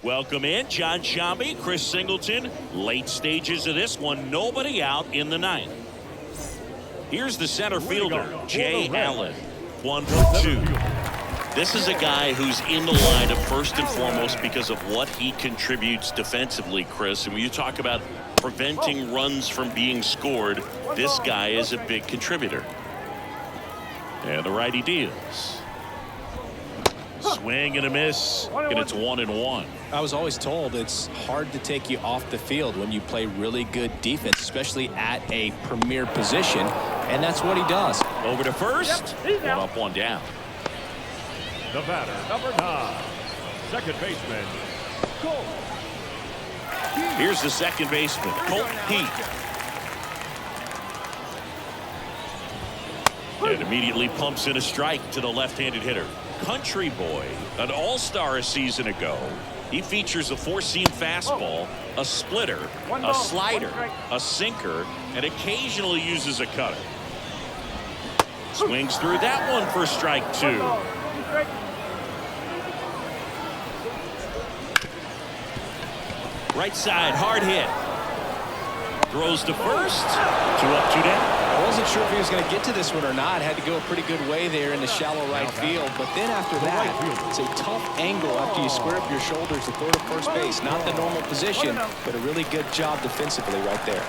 Welcome in, John Shambi, Chris Singleton. Late stages of this one, nobody out in the ninth. Here's the center fielder, Jay Allen. 1-2. This is a guy who's in the lineup first and foremost because of what he contributes defensively, Chris. And when you talk about preventing runs from being scored, this guy is a big contributor. And the righty deals. Swing and a miss, and it's 1-1. I was always told it's hard to take you off the field when you play really good defense, especially at a premier position, and that's what he does. Over to first. One up, one down. The batter, number 9, second baseman, Colt. Here's the second baseman, Colt Pete. And immediately pumps in a strike to the left-handed hitter. Country Boy, an all-star a season ago. He features a four-seam fastball, a splitter, a slider, a sinker, and occasionally uses a cutter. Swings through that one for strike 2. Right side, hard hit. Throws to first. 2 up, 2 down. I wasn't sure if he was going to get to this one or not. Had to go a pretty good way there in the shallow right field. But then after that, it's a tough angle after you square up your shoulders to throw to first base. Not the normal position, but a really good job defensively right there.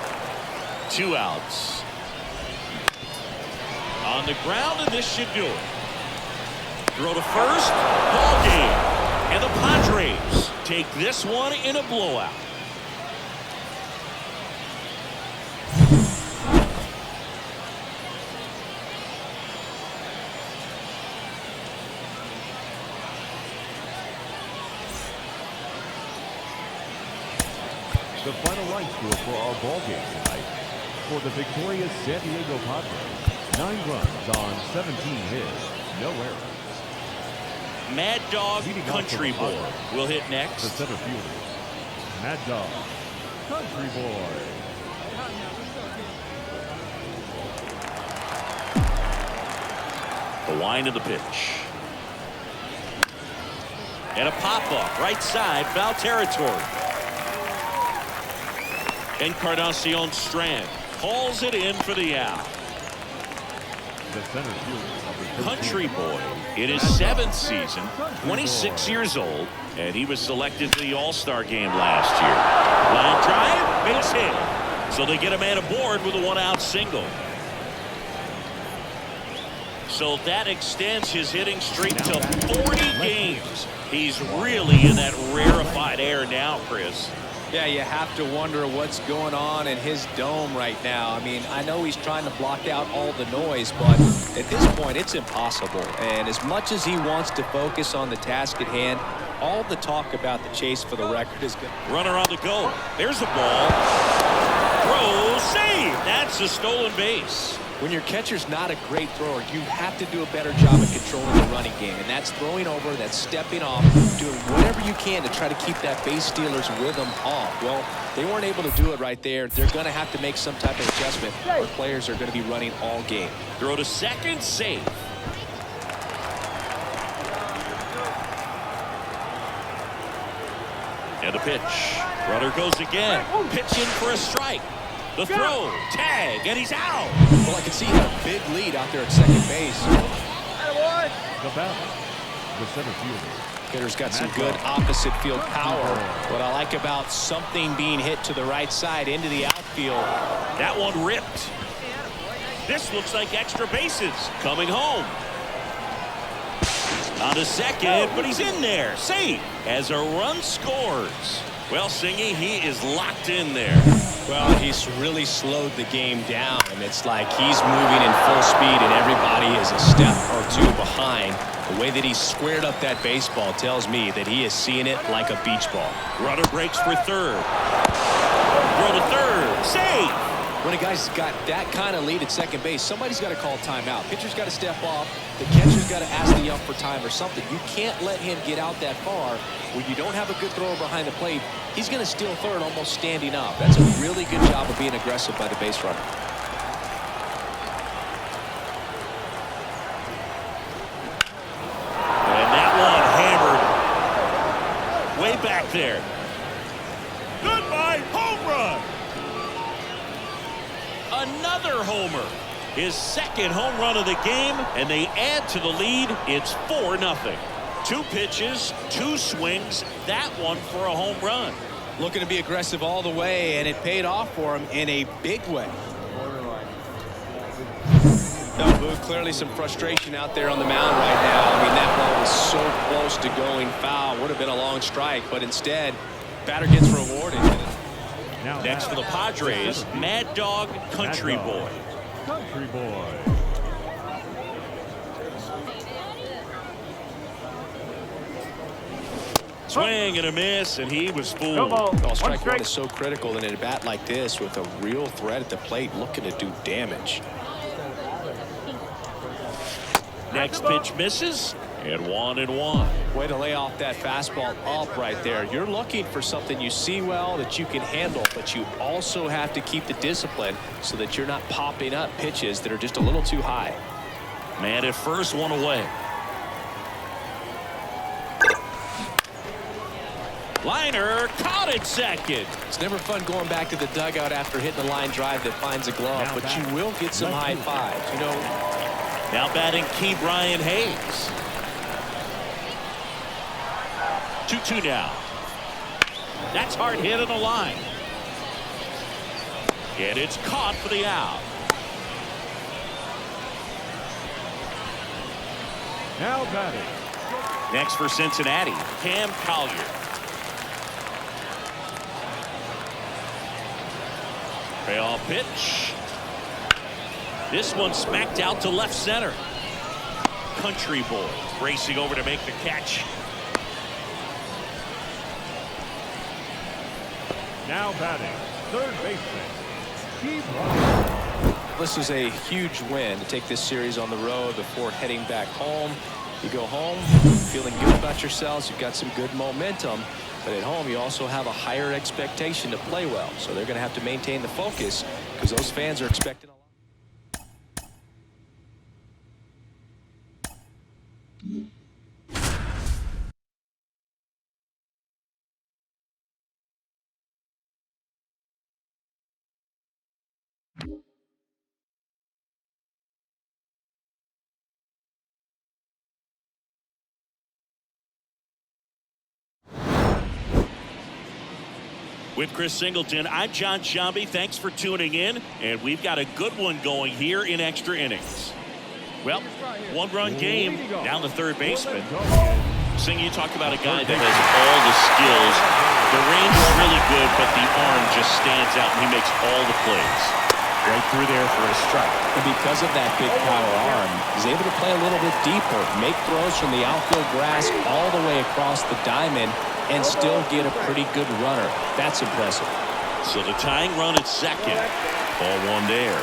2 outs. On the ground, and this should do it. Throw to first. Ball game. And the Padres take this one in a blowout. The final line score for our ball game tonight. For the victorious San Diego Padres, 9 runs on 17 hits, no errors. Mad Dog Country Boy will hit The next. center fielder, Mad Dog Country Boy. The wind of the pitch. And a pop-up right side, foul territory. Encarnacion Strand hauls it in for the out. The center fielder, Country Boy in his 7th season, 26 years old, and he was selected to the All-Star game last year. Line drive, base hit. So they get a man aboard with a 1-out single. So that extends his hitting streak to 40 games. He's really in that rarefied air now, Chris. Yeah, you have to wonder what's going on in his dome right now. I mean, I know he's trying to block out all the noise, but at this point, it's impossible. And as much as he wants to focus on the task at hand, all the talk about the chase for the record is good. Runner on the go. There's the ball. Throw, save. That's a stolen base. When your catcher's not a great thrower, you have to do a better job of controlling the running game. And that's throwing over, that's stepping off, doing whatever you can to try to keep that base stealer's rhythm off. Well, they weren't able to do it right there. They're going to have to make some type of adjustment, or players are going to be running all game. Throw to second, safe. And the pitch. Runner goes again. Pitching for a strike. The throw, tag, and he's out. Well, I can see he had a big lead out there at second base. the batter, the center fielder. Hitter's got some good opposite field power. What I like about something being hit to the right side into the outfield. That one ripped. This looks like extra bases. Coming home. On to second, but he's in there. Safe as a run scores. Well, Singy, he is locked in there. Well, he's really slowed the game down, and it's like he's moving in full speed, and everybody is a step or two behind. The way that he squared up that baseball tells me that he is seeing it like a beach ball. Runner breaks for third. Throw to third. Safe. When a guy's got that kind of lead at second base, somebody's got to call timeout. Pitcher's got to step off. The catcher's got to ask the ump for time or something. You can't let him get out that far. When you don't have a good thrower behind the plate, he's going to steal third almost standing up. That's a really good job of being aggressive by the base runner. And that one hammered way back there. Goodbye, home run. Another homer. His second home run of the game, and they add to the lead. It's 4-0. 2 pitches, 2 swings, that one for a home run. Looking to be aggressive all the way, and it paid off for him in a big way. No, Boo, clearly some frustration out there on the mound right now. I mean, that ball was so close to going foul. Would have been a long strike, but instead, batter gets rewarded. Now Next for the Padres, Mad Dog Country Boy. Country Boy. Swing and a miss, and he was fooled. Oh, strike one is so critical in a bat like this with a real threat at the plate looking to do damage. Next pitch misses, and 1-1. Way to lay off that fastball up right there. You're looking for something you see well that you can handle, but you also have to keep the discipline so that you're not popping up pitches that are just a little too high. Man at first, 1 away. Liner caught at second. It's never fun going back to the dugout after hitting a line drive that finds a glove, but you will get some high fives. You know. Now batting Key Brian Hayes. 2-2 now. That's hard hit on the line. And it's caught for the out. Now batting. Next for Cincinnati, Cam Collier. Payoff pitch. This one smacked out to left center. Country Boy racing over to make the catch. Now batting, third baseman, Keith Ryan. This is a huge win to take this series on the road before heading back home. You go home feeling good about yourselves. You've got some good momentum. But at home, you also have a higher expectation to play well. So they're going to have to maintain the focus because those fans are expecting a lot. With Chris Singleton, I'm John Shambi. Thanks for tuning in, and we've got a good one going here in extra innings. Well, 1-run game down the third baseman. Sing, you talk about a guy that has all the skills. The range is really good, but the arm just stands out, and he makes all the plays. Right through there for a strike. And because of that big power arm, he's able to play a little bit deeper, make throws from the outfield grass all the way across the diamond, and still get a pretty good runner. That's impressive. So the tying run at second. Ball 1 there.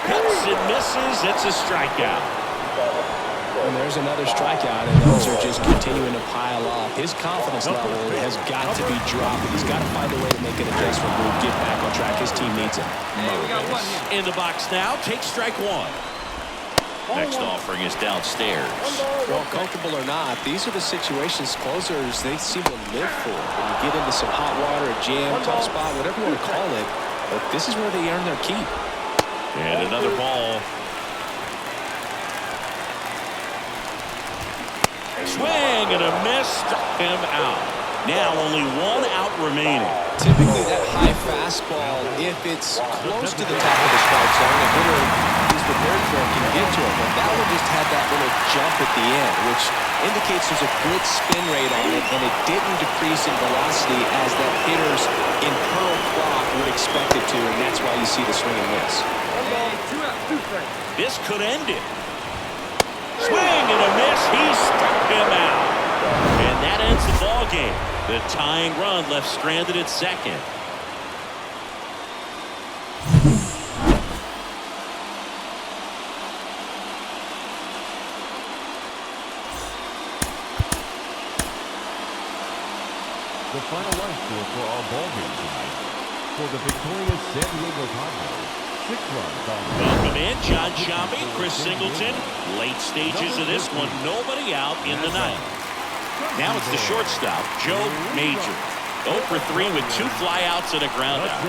Hits and misses. It's a strikeout. And there's another strikeout, and those are just continuing to pile up. His confidence level has got to be dropping. He's got to find a way to make an adjustment move, get back on track. His team needs him. In the box now, take strike 1. Next offering is downstairs. Well, comfortable or not, these are the situations closers they seem to live for. When you get into some hot water, a jam, tough spot, whatever you want to call it, but this is where they earn their keep. And another ball. Swing and a miss. Struck him out. Now only 1 out remaining. Typically that high fastball, if it's close to the top of the strike zone, a hitter who's prepared for it can get to it. But that one just had that little jump at the end, which indicates there's a good spin rate on it, and it didn't decrease in velocity as that hitter's internal clock would expect it to, and that's why you see the swing and miss. This could end it. Swing and a miss. He struck him out. And that ends the ball game. The tying run left stranded at second. The final line score for our ball game tonight. For the victorious San Diego Padres, 6 runs on. Welcome in. again. John Shambi, Chris Singleton. Late stages of this one. Nobody out in the ninth. Now it's the shortstop, Joe Major. 0 for 3 with 2 flyouts and a ground out.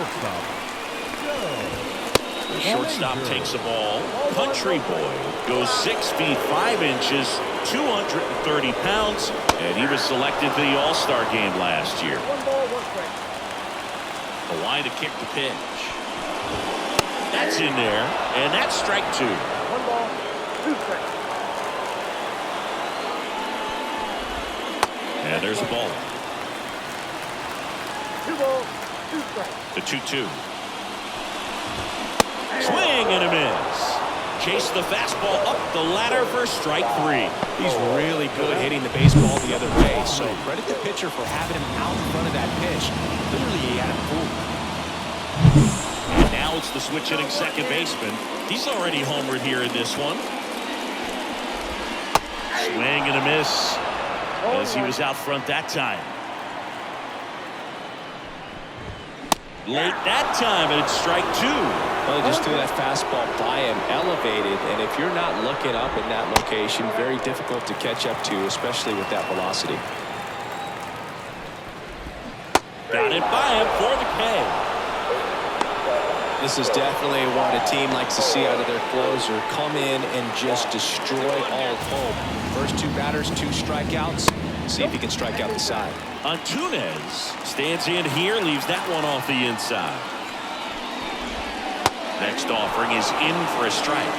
The shortstop takes a ball. Country boy goes 6 feet 5 inches, 230 pounds, and he was selected for the All-Star game last year. Hawaii to kick the pitch. That's in there, and that's strike 2. 1 ball, 2 strikes. And there's a ball. 2 balls, 2 strikes. The 2-2. Swing and a miss. Chase the fastball up the ladder for strike 3. He's really good hitting the baseball the other way, so credit the pitcher for having him out in front of that pitch. Literally, he had him fooled. And now it's the switch hitting second baseman. He's already homered here in this one. Swing and a miss as he was out front that time. Late that time, and it's strike 2. Well, they just threw that fastball by him, elevated, and if you're not looking up in that location, very difficult to catch up to, especially with that velocity. Got it by him for the K. This is definitely what a team likes to see out of their closer. Come in and just destroy all hope. First 2 batters, 2 strikeouts. See if he can strike out the side. Antunes stands in here, leaves that one off the inside. Next offering is in for a strike.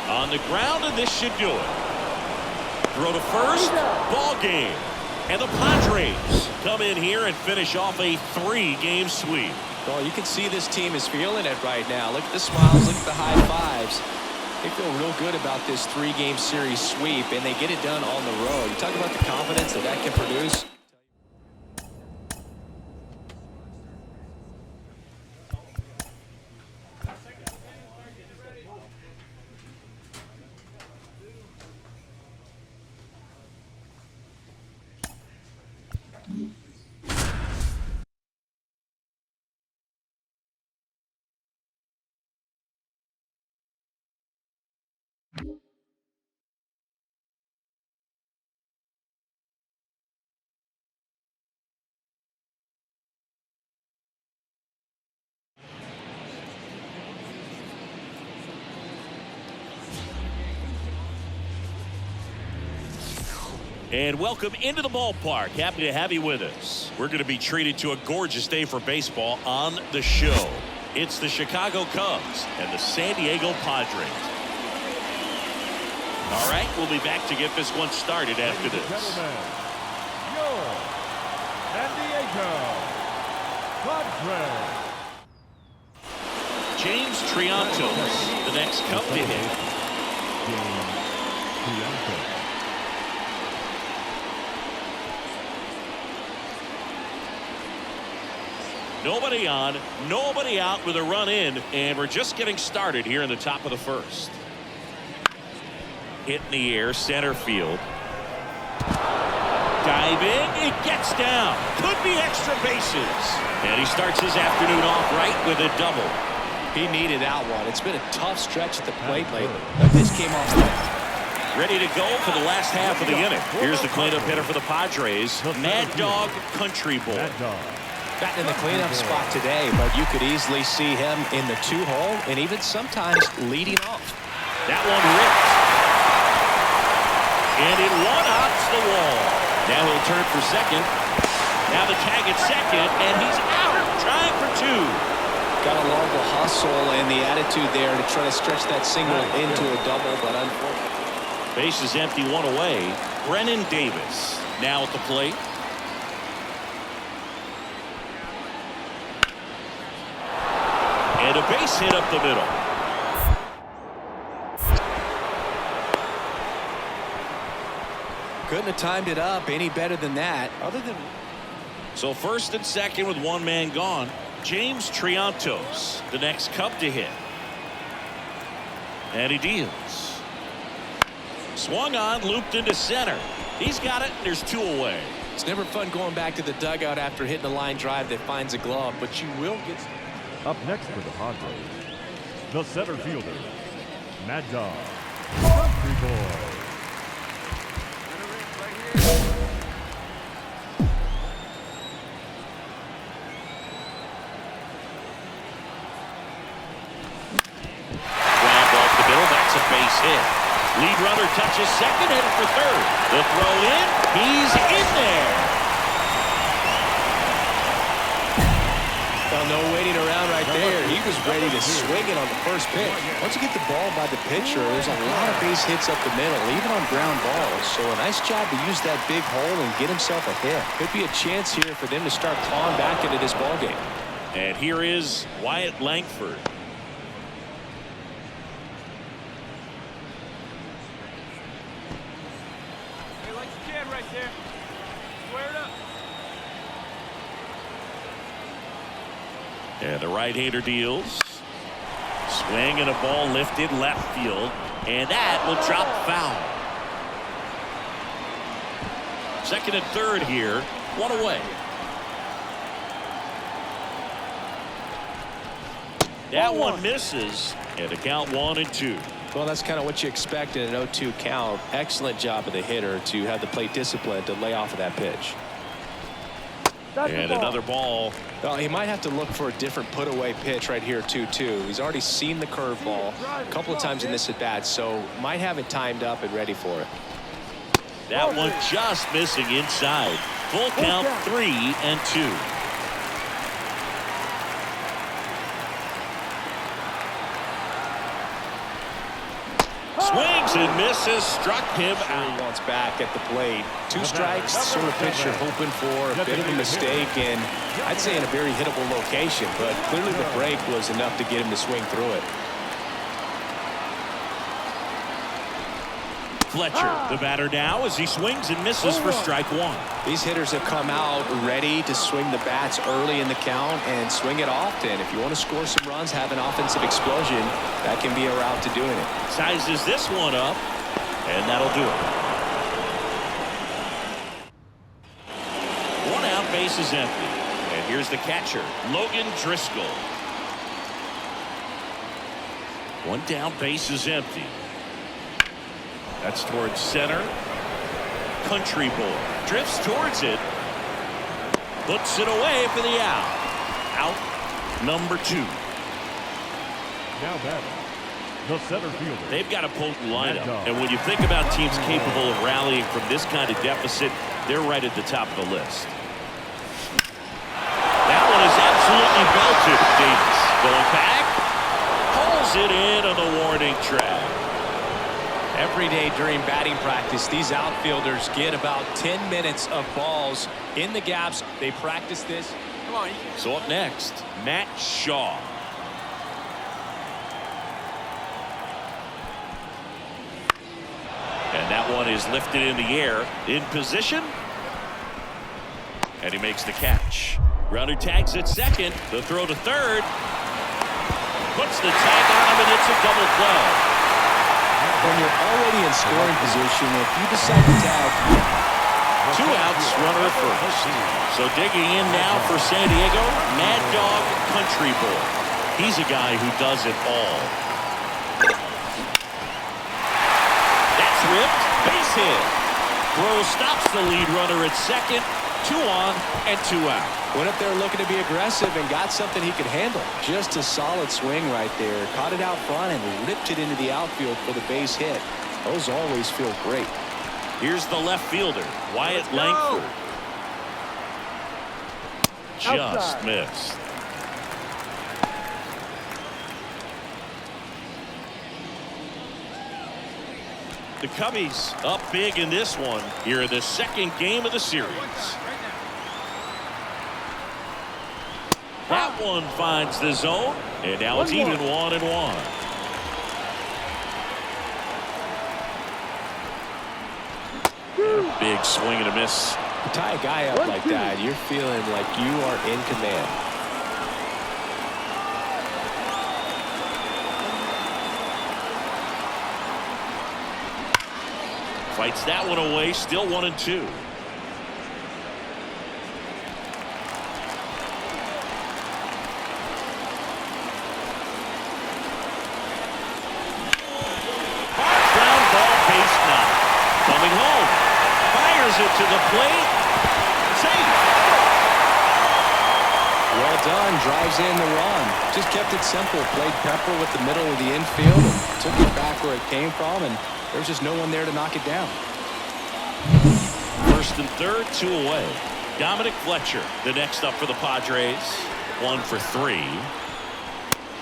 On the ground, and this should do it. Throw to first, ball game. And the Padres come in here and finish off a 3-game sweep. Well, you can see this team is feeling it right now. Look at the smiles, look at the high fives. They feel real good about this 3-game series sweep, and they get it done on the road. You talk about the confidence that that can produce. And welcome into the ballpark. Happy to have you with us. We're going to be treated to a gorgeous day for baseball on the show. It's the Chicago Cubs and the San Diego Padres. All right, we'll be back to get this one started after this. Gentlemen, your San Diego Padres. James Triantos, the next Cub to hit. James Triantos. Nobody on, nobody out with a run in, and we're just getting started here in the top of the first. Hit in the air, center field. Diving, it gets down. Could be extra bases. And he starts his afternoon off right with a double. He needed that one. It's been a tough stretch at the plate lately. But this came off the bat. Ready to go for the last half of the inning. Here's the cleanup hitter for the Padres, Mad Dog Country Boy. Mad Dog. Batting in the cleanup spot today, but you could easily see him in the 2-hole and even sometimes leading off. That one ripped. And it one-hops the wall. Now he'll turn for second. Now the tag at second, and he's out, trying for 2. Got to love the hustle and the attitude there to try to stretch that single into a double, but unfortunately. Base is empty, 1 away. Brennan Davis now at the plate. And a base hit up the middle. Couldn't have timed it up any better than that. So first and second with 1 man gone. James Triantos, the next Cub to hit. And he deals. Swung on, looped into center. He's got it. There's 2 away. It's never fun going back to the dugout after hitting a line drive that finds a glove, but you will get... Up next for the Padres, the center fielder, Mad Dog, Country Boy. Grab off the middle. That's a base hit. Lead runner touches second, headed for third. The throw in. He's in there. Well, no waiting around right there. He was ready to swing it on the first pitch. Once you get the ball by the pitcher, there's a lot of base hits up the middle, even on ground balls. So a nice job to use that big hole and get himself a hit. Could be a chance here for them to start clawing back into this ball game. And here is Wyatt Langford. Hey, like you can right there. Square it up. And the right-hander deals. Swing and a ball lifted left field. And that will drop foul. Second and third here. One away. That one misses. And the count 1-2. Well, that's kind of what you expect in an 0-2 count. Excellent job of the hitter to have the plate discipline to lay off of that pitch. And another ball. Well, he might have to look for a different put-away pitch right here, 2-2. He's already seen the curveball a couple of times in this at-bat, so might have it timed up and ready for it. That one just missing inside. Full count 3-2. Swings and misses, struck him He out. wants back at the plate. 2 strikes, sort of pitch you're hoping for, a bit of a mistake, and I'd say in a very hittable location, but clearly the break was enough to get him to swing through it. Fletcher, the batter now, as he swings and misses for strike one. These hitters have come out ready to swing the bats early in the count and swing it often. If you want to score some runs, have an offensive explosion, that can be a route to doing it. Sizes this one up, and that'll do it. One out, base is empty. And here's the catcher, Logan Driscoll. One down, base is empty. That's towards center. Country Boy drifts towards it. Puts it away for the out. Out number 2. Now batting, the center fielder. They've got a potent lineup. And when you think about teams capable of rallying from this kind of deficit, they're right at the top of the list. That one is absolutely belted. Davis going back. Pulls it in on the warning track. Every day during batting practice, these outfielders get about 10 minutes of balls in the gaps. They practice this. Come on. So up next, Matt Shaw. And that one is lifted in the air. In position. And he makes the catch. Runner tags at second. The throw to third. Puts the tag on him, and it's a double play. When you're already in scoring position, if you decide to tag, 2 outs, runner at first. So digging in now for San Diego, Mad Dog Country Boy. He's a guy who does it all. That's ripped, base hit. Throw stops the lead runner at second. 2 on and 2 out. went up there looking to be aggressive and got something he could handle. Just a solid swing right there. Caught it out front and ripped it into the outfield for the base hit. Those always feel great. Here's the left fielder, Wyatt Langford. Just missed. The Cubbies up big in this one here in the second game of the series. That one finds the zone, and now it's even 1-1. Big swing and a miss. You tie a guy up like that, you're feeling like you are in command. Fights that one away, still 1-2. it to the plate. Safe. Well done. Drives in the run. Just kept it simple. Played pepper with the middle of the infield and took it back where it came from, and there's just no one there to knock it down. First and third, 2 away. Dominic Fletcher, the next up for the Padres. 1 for 3.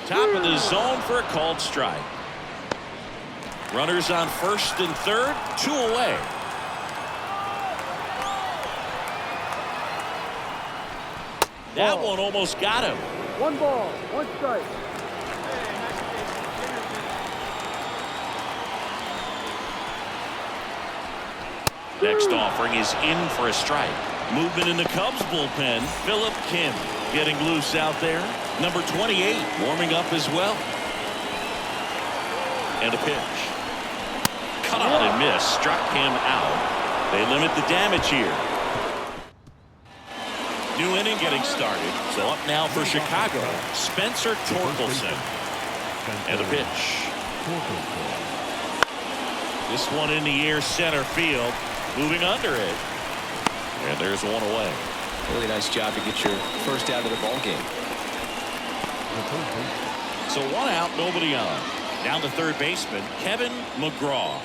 Top of the zone for a called strike. Runners on first and third, 2 away. That one almost got him. 1 ball, 1 strike. Next offering is in for a strike. Movement in the Cubs bullpen. Philip Kim getting loose out there. Number 28 warming up as well. And a pitch. Cut on and miss. Struck him out. They limit the damage here. New inning getting started. So up now for Chicago, Spencer Torkelson. And a pitch. This one in the air, center field. Moving under it. And there's one away. Really nice job to get your first out of the ball game. So 1 out, nobody on. Down the third baseman, Kevin McGraw.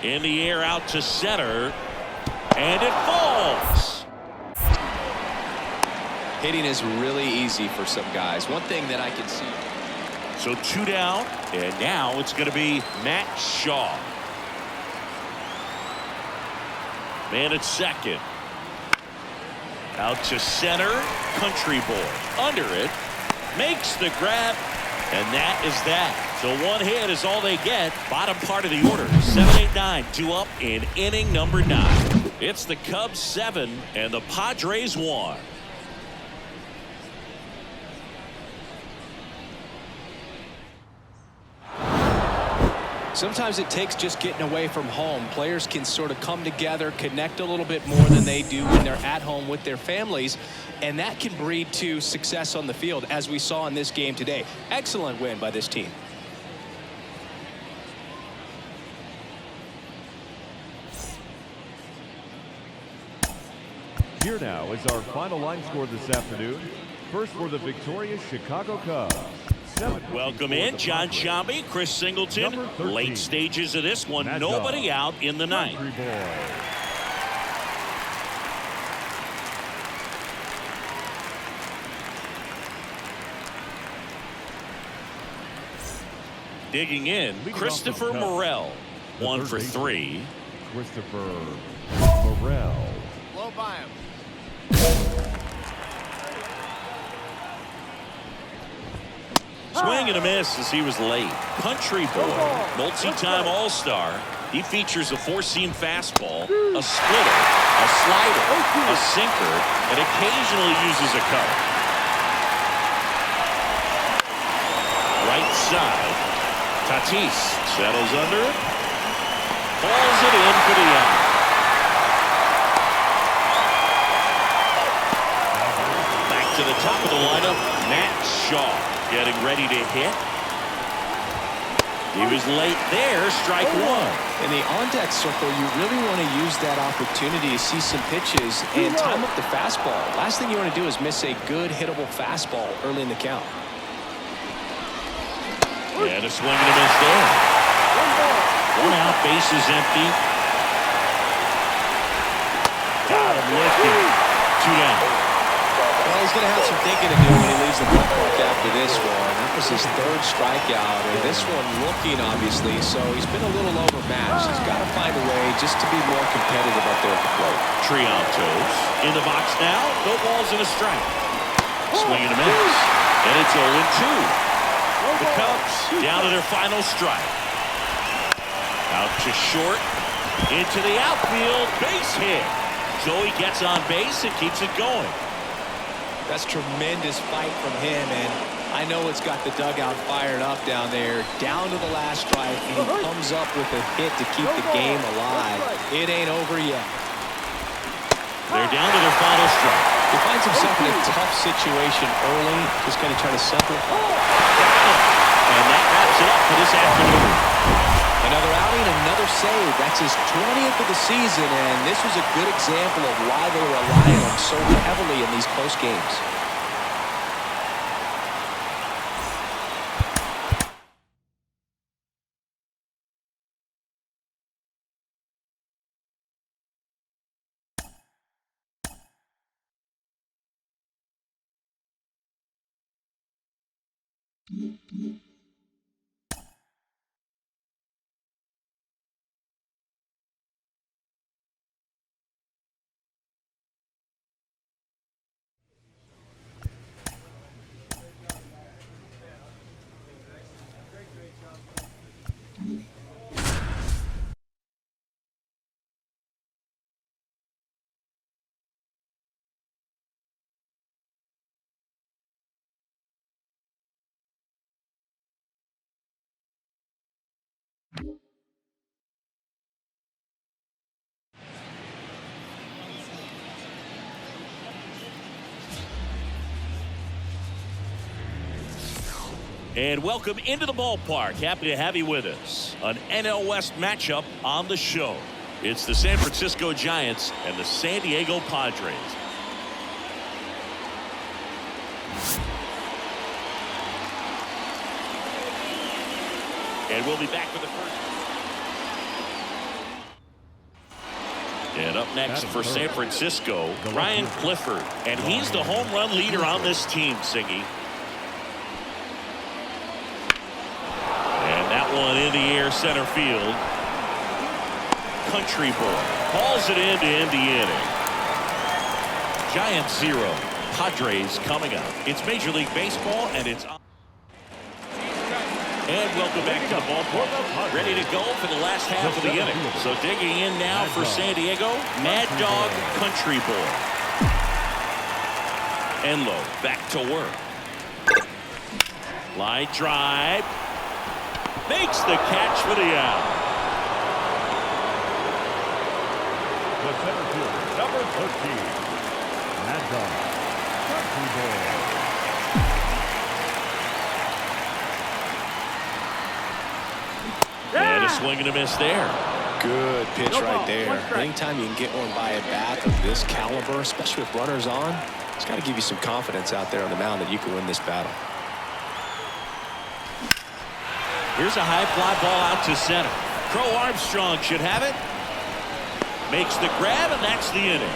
In the air out to center. And it falls. Hitting is really easy for some guys. One thing that I can see. So 2 down, and now it's going to be Matt Shaw. Man at second. Out to center. Country boy. Under it. Makes the grab. And that is that. So 1 hit is all they get. Bottom part of the order. 7-8-9. 2 up in inning number 9. It's the Cubs 7 and the Padres 1. Sometimes it takes just getting away from home. Players can sort of come together, connect a little bit more than they do when they're at home with their families, and that can breed to success on the field, as we saw in this game today. Excellent win by this team. Here now is our final line score this afternoon. First for the victorious Chicago Cubs. Welcome in, John Shambi, Chris Singleton. Late stages of this one. Nobody out in the ninth. Digging in, Christopher Morel. 1 for 3. Christopher Morel. Low by him. Swing and a miss as he was late. Country boy, multi-time All-Star. He features a 4-seam fastball, a splitter, a slider, a sinker, and occasionally uses a cutter. Right side. Tatis settles under it. Falls it in for the out. Back to the top of the lineup, Matt Shaw. Getting ready to hit. He was late there. Strike 1. In the on-deck circle, you really want to use that opportunity to see some pitches and time up the fastball. Last thing you want to do is miss a good hittable fastball early in the count. And a swing and a miss there. 1 out, bases empty. Got him lifting. 2 down. Well, he's going to have some thinking to do when he leaves the ballpark after this one. That was his 3rd strikeout, and this one looking, obviously, so he's been a little overmatched. He's got to find a way just to be more competitive up there at the plate. Triantos in the box now. No balls and a strike. Swing and a miss. And it's 0-2. The Cubs down to their final strike. Out to short. Into the outfield. Base hit. Joey gets on base and keeps it going. That's tremendous fight from him, and I know it's got the dugout fired up down there. Down to the last strike, and he comes up with a hit to keep the game alive. It ain't over yet. They're down to their final strike. He finds himself in a tough situation early. Just going to try to simplify. And that wraps it up for this afternoon. Another outing, another save. That's his 20th of the season, and this was a good example of why they rely on him so heavily in these close games. And welcome into the ballpark. Happy to have you with us. An NL West matchup on the show. It's the San Francisco Giants and the San Diego Padres. And we'll be back with the first. And up next for San Francisco, Ryan Clifford. And he's the home run leader on this team, Singy. One in the air center field. Country boy hauls it in to end the inning. Giants 0, Padres coming up. It's Major League Baseball and it's on. And welcome back to the ballpark. Ready to go for the last half of the inning. So digging in now for San Diego, Mad Dog Country boy. Enlow back to work. Line drive. Makes the catch for the out. The center fielder, number 13, Mad Dog, Country boy. And a swing and a miss there. Good pitch right there. Anytime you can get one by a bat of this caliber, especially with runners on, it's got to give you some confidence out there on the mound that you can win this battle. Here's a high fly ball out to center. Crow Armstrong should have it. Makes the grab, and that's the inning.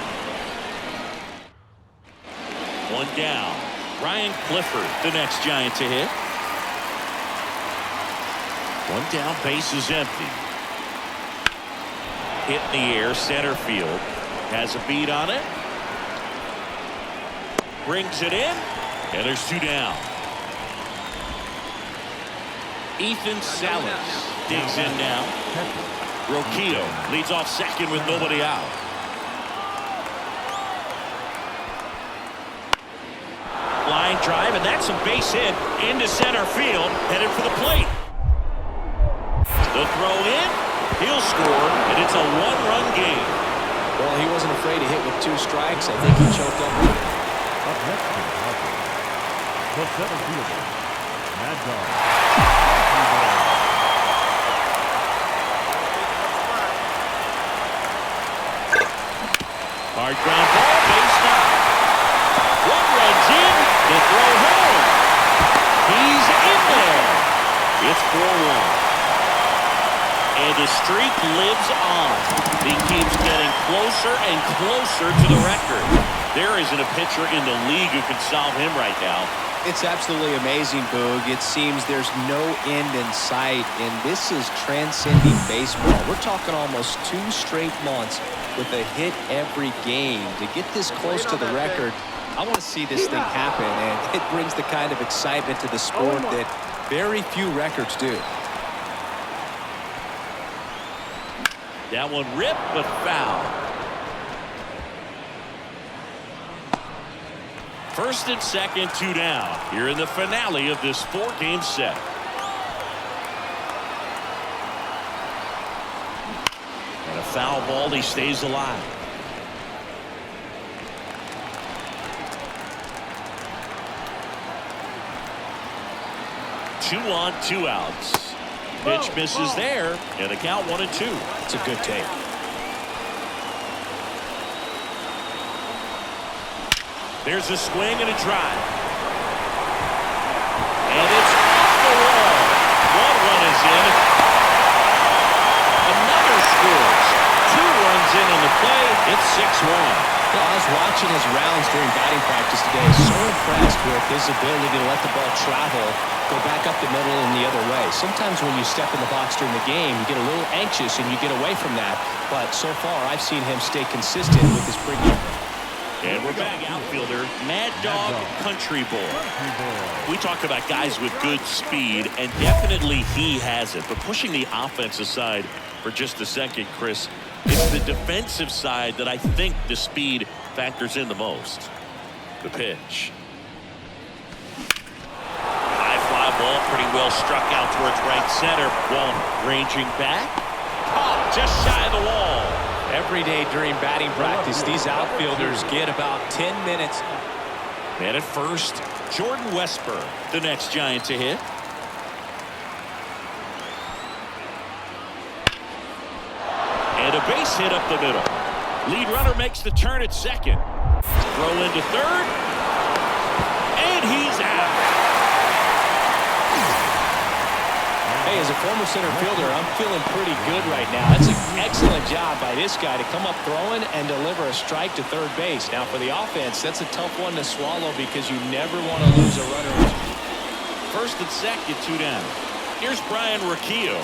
One down. Ryan Clifford, the next Giant to hit. One down, base is empty. Hit in the air, center field. Has a beat on it. Brings it in, and there's two down. Ethan Salas digs in now. Roquillo leads off second with nobody out. Line drive, and that's a base hit into center field, headed for the plate. The throw in, he'll score, and it's a one-run game. Well, he wasn't afraid to hit with 2 strikes. I think he choked up with it. Up next to the center fielder, Mad Dog. Hard ground ball, base knock. One runs in, the throw home. He's in there. It's 4-1. And the streak lives on. He keeps getting closer and closer to the record. There isn't a pitcher in the league who can solve him right now. It's absolutely amazing, Boog. It seems there's no end in sight, and this is transcending baseball. We're talking almost 2 straight months with a hit every game. To get this close to the record, I want to see this thing happen, and it brings the kind of excitement to the sport that very few records do. That one ripped, but foul. First and second, 2 down. Here in the finale of this 4-game set. And a foul ball, he stays alive. Two on, 2 outs. Pitch misses there, and a count 1-2. It's a good take. There's a swing and a drive. And it's off the wall. One run is in. Another scores. 2 runs in on the play. It's 6-1. Well, I was watching his rounds during batting practice today. So impressed with his ability to let the ball travel, go back up the middle and the other way. Sometimes when you step in the box during the game, you get a little anxious and you get away from that. But so far, I've seen him stay consistent with his pregame. And we're back outfielder, Mad Dog Country Boy. We talk about guys with good speed, and definitely he has it. But pushing the offense aside for just a second, Chris, it's the defensive side that I think the speed factors in the most. The pitch. High fly ball, pretty well struck out towards right center. Ball ranging back. Caught just shy of the wall. Every day during batting practice, these outfielders get about 10 minutes. And at first, Jordan Westburg, the next Giant to hit. And a base hit up the middle. Lead runner makes the turn at second. Throw into third. And he's out. Hey, as a former center fielder, I'm feeling pretty good right now. That's an excellent job by this guy to come up throwing and deliver a strike to third base. Now, for the offense, that's a tough one to swallow because you never want to lose a runner. First and second, 2 down. Here's Brian Rocchio.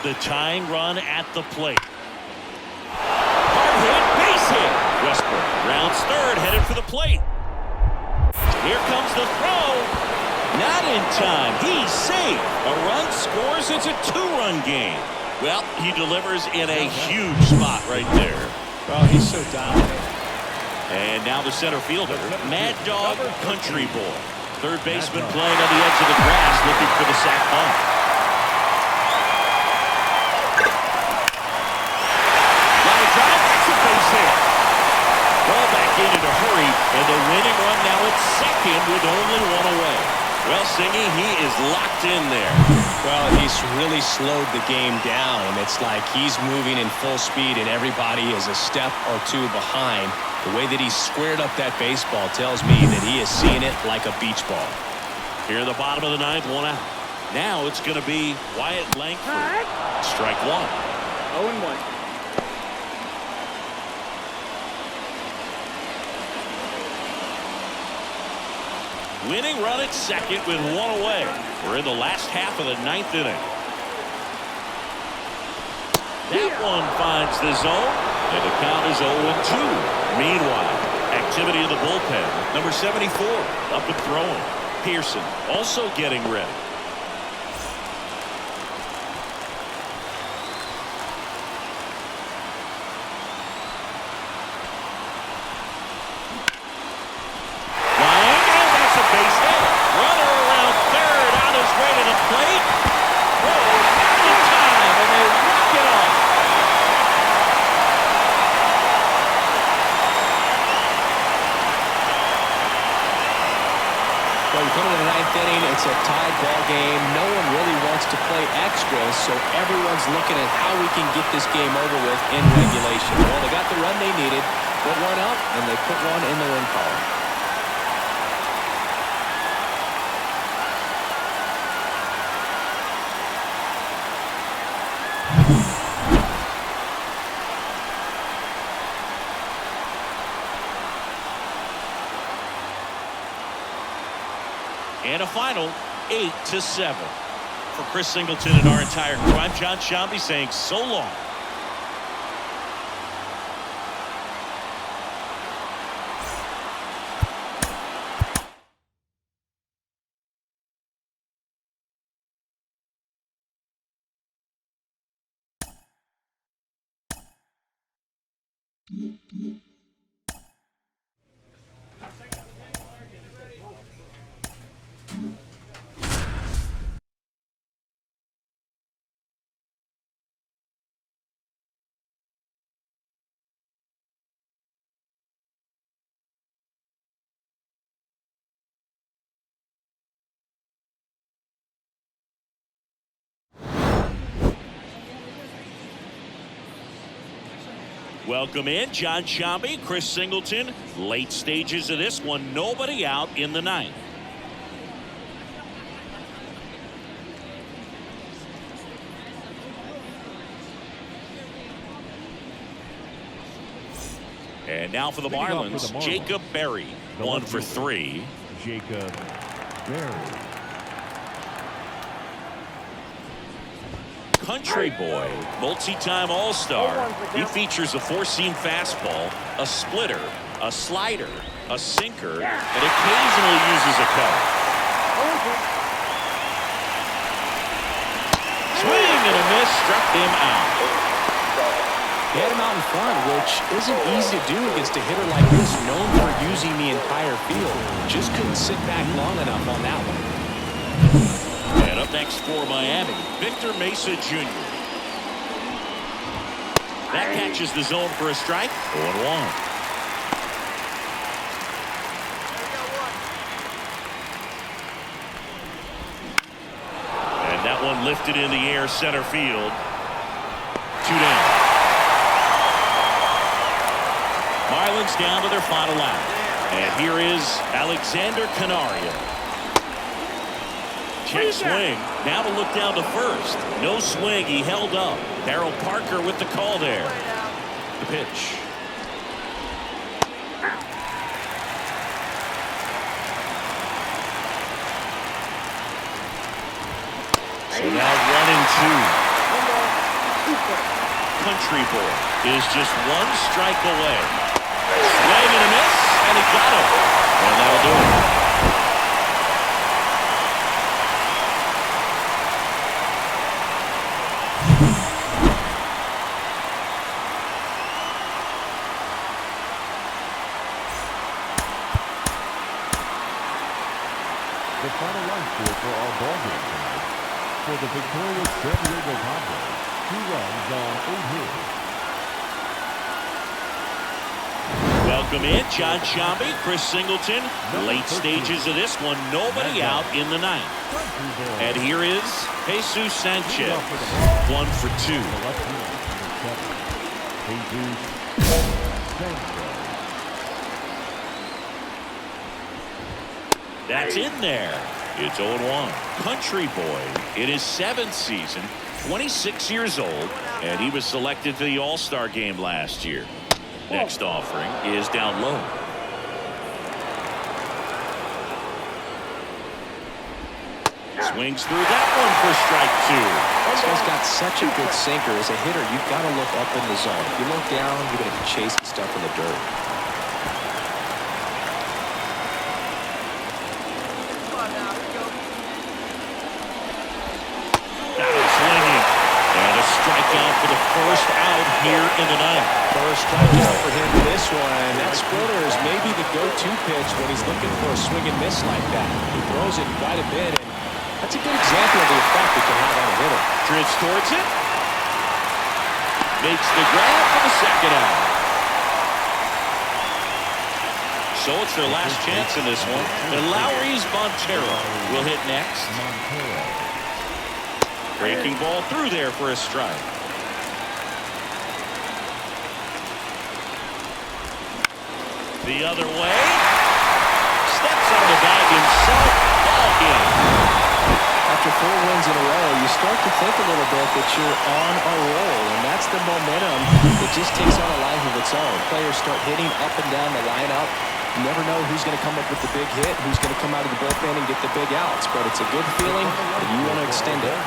The tying run at the plate. Hard hit, base hit. Westbrook rounds third, headed for the plate. Here comes the throw. Not in time. He's safe. A run scores. It's a 2-run game. Well, he delivers in a huge spot right there. Well, he's so dominant. And now the center fielder, Mad Dog Country Boy. Third baseman playing on the edge of the grass, looking for the sac bunt. Line drive, that's a base hit. Ball back in a hurry, and the winning run now at second with only 1 away. Well, Singy, he is locked in there. Well, he's really slowed the game down. It's like he's moving in full speed, and everybody is a step or 2 behind. The way that he squared up that baseball tells me that he is seeing it like a beach ball. Here in the bottom of the 9th, 1 out. Now it's going to be Wyatt Langford. Strike 1. 0-1. Winning run at second with 1 away. We're in the last half of the 9th inning. That one finds the zone, and the count is 0-2. Meanwhile, activity in the bullpen. Number 74 up and throwing. Pearson also getting ready. It's a tied ball game. No one really wants to play extras, so everyone's looking at how we can get this game over with in regulation. Well, they got the run they needed, put one up, and they put one in the win column. And a final 8-7. For Chris Singleton and our entire crew, I'm John Shambi saying so long. Welcome in John Shambi, Chris Singleton. Late stages of this one, nobody out in the ninth. And now for the Marlins, Jacob Berry, 1 for 3. Jacob Berry. Country boy, multi-time All-Star. He features a four-seam fastball, a splitter, a slider, a sinker, and occasionally uses a cutter. Swing and a miss, struck him out. He had him out in front, which isn't easy to do against a hitter like this, known for using the entire field. Just couldn't sit back long enough on that one. And up next for Miami, Victor Mesa Jr. That catches the zone for a strike. 0-1. And that one lifted in the air, center field. 2 down. Marlins down to their final out. And here is Alexander Canario. Check swing. Now to look down to first. No swing. He held up. Darryl Parker with the call there. The pitch. So now 1-2. Country boy is just 1 strike away. Swing and a miss, and he got it. And that'll do it. The final run score for our ball game tonight. For the victorious San Diego Padres, 2 runs on 8 hits. Welcome in, John Shambi, Chris Singleton. Late stages of this one, nobody out in the ninth. And here is Jesus Sanchez, 1 for 2. That's in there. It's 0-1. Country boy in his 7th season, 26 years old, and he was selected to the All-Star game last year. Next offering is down low. Swings through that one for strike 2. This guy's got such a good sinker. As a hitter, you've got to look up in the zone. If you look down, you're going to be chasing stuff in the dirt. Strikeout for the first out here in the ninth. First strikeout for him in this one. That splitter is maybe the go-to pitch when he's looking for a swing and miss like that. He throws it quite a bit, and that's a good example of the effect it can have on a hitter. Drifts towards it. Makes the grab for the second out. So it's their last chance in this one. And Lowry's Montero will hit next. Breaking ball through there for a strike. The other way. Steps on the bag himself. Ball game. After 4 wins in a row, you start to think a little bit that you're on a roll, and that's the momentum that just takes on a life of its own. Players start hitting up and down the lineup. You never know who's going to come up with the big hit, who's going to come out of the bullpen and get the big outs, but it's a good feeling, and you want to extend it.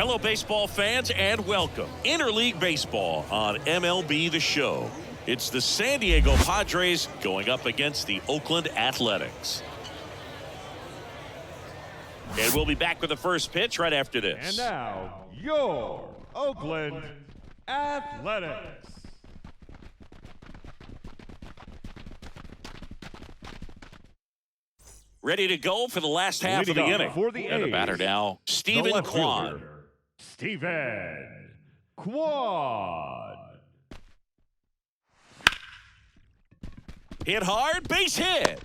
Hello, baseball fans, and welcome. Interleague Baseball on MLB The Show. It's the San Diego Padres going up against the Oakland Athletics. And we'll be back with the first pitch right after this. And now, your Oakland Athletics. Ready to go for the last half of the inning. For the and the batter now, Stephen Kwan. Stephen Kwan. Hit hard, base hit.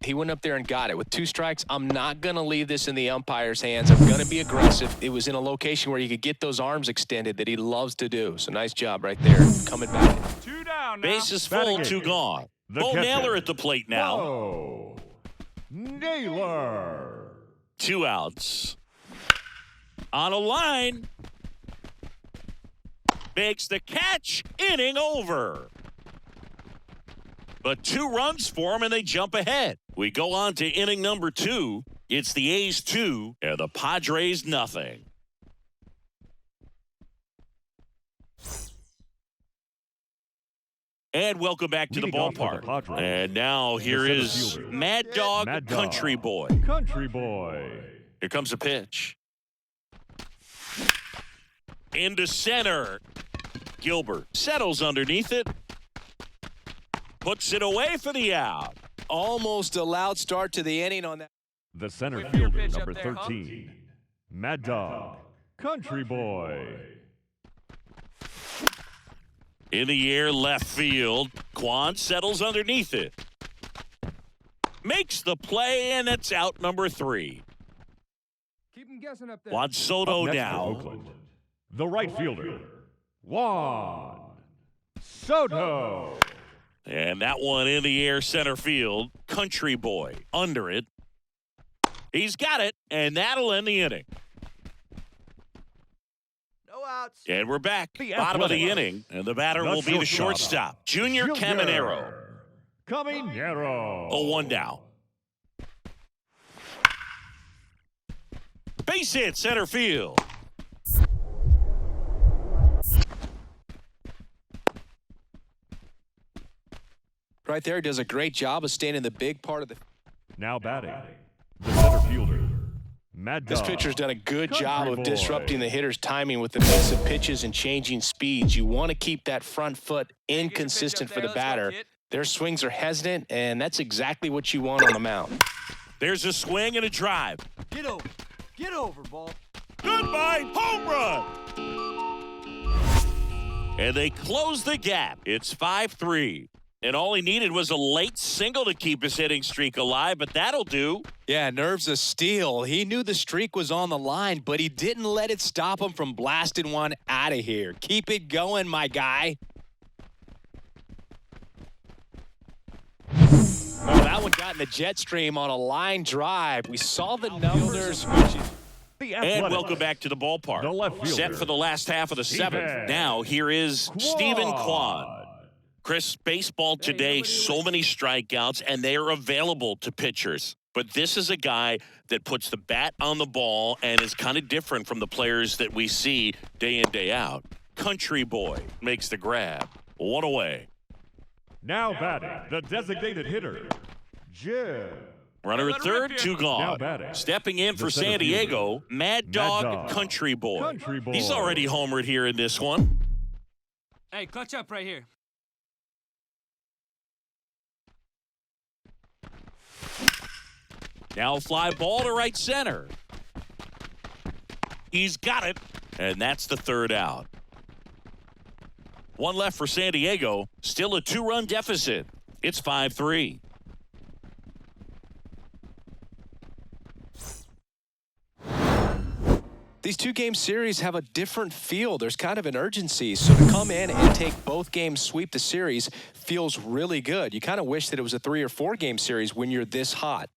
He went up there and got it. With 2 strikes, I'm not going to leave this in the umpire's hands. I'm going to be aggressive. It was in a location where you could get those arms extended that he loves to do. So nice job right there. Coming back. 2 down now. Base is full, 2 gone. Bo Naylor at the plate now. Bo Naylor. 2 outs. On a line. Makes the catch. Inning over. But 2 runs for him, and they jump ahead. We go on to inning number 2. It's the A's 2 and the Padres nothing. And welcome back to the ballpark. And now here is Mad Dog Country Boy. Country Boy. Here comes a pitch. Into center. Gilbert settles underneath it. Puts it away for the out. Almost a loud start to the inning on that. The center Wait for your fielder, pitch number up there, 13. Mad Dog. Country Boy. In the air, left field. Kwan settles underneath it. Makes the play, and it's out number 3. Keep him guessing up there. Juan Soto Up next for now. Oakland, the right fielder, Juan Soto. And that one in the air, center field. Country Boy under it. He's got it, and that'll end the inning. No outs. And we're back. The Bottom of the Athletics. inning, and the batter The will be the shortstop. shortstop. Junior Caminero. Caminero. 0-1 down. Base hit, center field. Right there, does a great job of staying in the big part of the. Now batting, the center fielder, Mad Dog. This pitcher's done a good Country job of Boy. disrupting the hitter's timing with the mix of pitches and changing speeds. You want to keep that front foot inconsistent for the batter. Their swings are hesitant, and that's exactly what you want on the mound. There's a swing and a drive. Get over. Get over, ball. Goodbye, home run. And they close the gap. It's 5-3. And all he needed was a late single to keep his hitting streak alive, but that'll do. Yeah, nerves of steel. He knew the streak was on the line, but he didn't let it stop him from blasting one out of here. Keep it going, my guy. Oh, that one got in the jet stream on a line drive. We saw the numbers. The And Athletics. welcome back to the ballpark. The left fielder. Set for the last half of the Stephen 7th. Now here is Stephen Kwan. Chris, baseball today, so many strikeouts, and they are available to pitchers. But this is a guy that puts the bat on the ball and is kind of different from the players that we see day in, day out. Country Boy makes the grab. 1 away. Now batting, the designated hitter, Jim. Runner at third, 2 Now gone. batting. Stepping in The for center San Diego, Mad Dog, Dog. Country Boy. Country Boy. He's already homered here in this one. Hey, clutch up right here. Now a fly ball to right center. He's got it, and that's the 3rd out. 1 left for San Diego. Still a 2-run deficit. It's 5-3. These 2-game series have a different feel. There's kind of an urgency. So to come in and take both games, sweep the series, feels really good. You kind of wish that it was a 3 or 4-game series when you're this hot.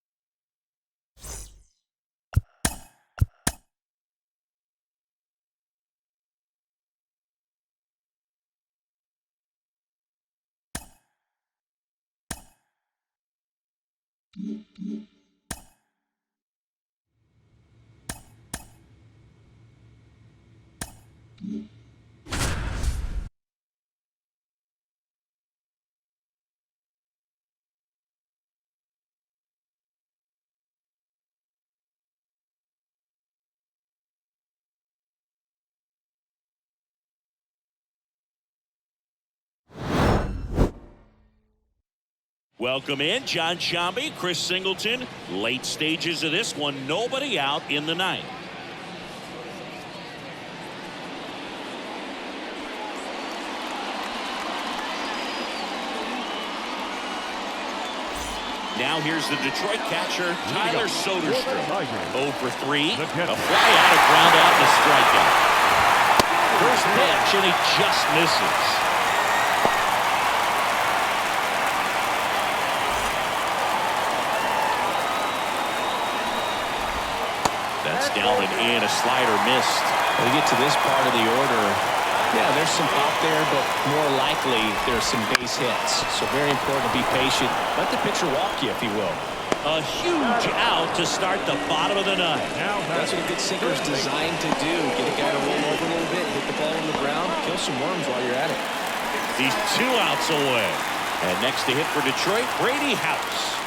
Welcome in, John Shambi, Chris Singleton. Late stages of this one, nobody out in the ninth. Now here's the Detroit catcher, Tyler Soderstrom. 0 for 3. A fly out, a ground out, and a strikeout. First pitch, and he just misses. That's down and in, a slider missed. When we get to this part of the order, yeah, there's some pop there, but more likely there's some base hits. So very important to be patient. Let the pitcher walk you, if he will. A huge out to start the bottom of the ninth. That's what a good sinker is designed to do. Get a guy to roll over a little bit, hit the ball on the ground, kill some worms while you're at it. He's 2 outs away. And next to hit for Detroit, Brady House.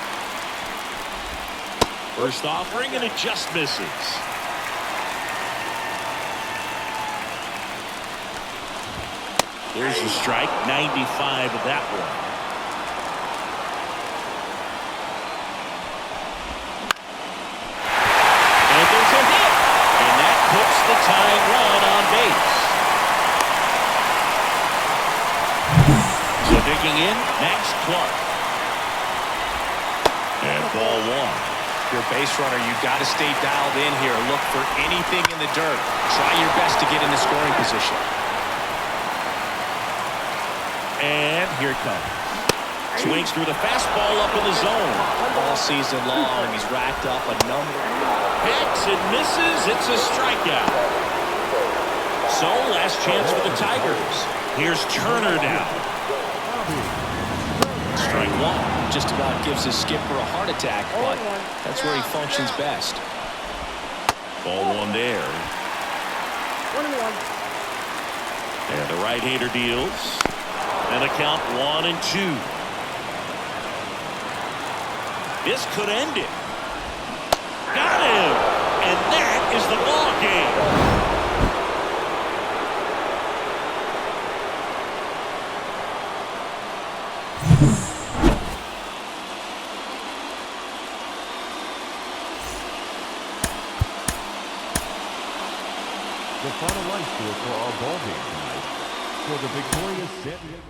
First offering, and it just misses. There's a strike, 95 of that one. And there's a hit. And that puts the tying run on base. So digging in, Max Clark. And ball 1. If you're a base runner, you've got to stay dialed in here. Look for anything in the dirt. Try your best to get into scoring position. And here it comes. Swings through the fastball up in the zone. All season long, he's racked up a number. Hits and misses. It's a strikeout. So last chance for the Tigers. Here's Turner now. Strike 1. Just about gives his skipper a heart attack, but that's where he functions best. Ball 1 there. And the right-hander deals. And a count 1 and 2. This could end it. Got him! And that is the ball game. The final line score for our ball game tonight. For the victorious San Diego.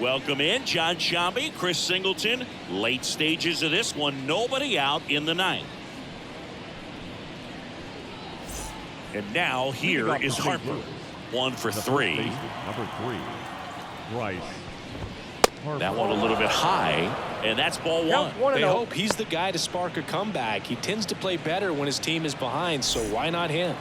Welcome in, John Shambi, Chris Singleton. Late stages of this one, nobody out in the ninth. And now here is Harper. 1 for 3. Number 3, Bryce Harper. That one a little bit high, and that's ball 1. They hope he's the guy to spark a comeback. He tends to play better when his team is behind, so why not him?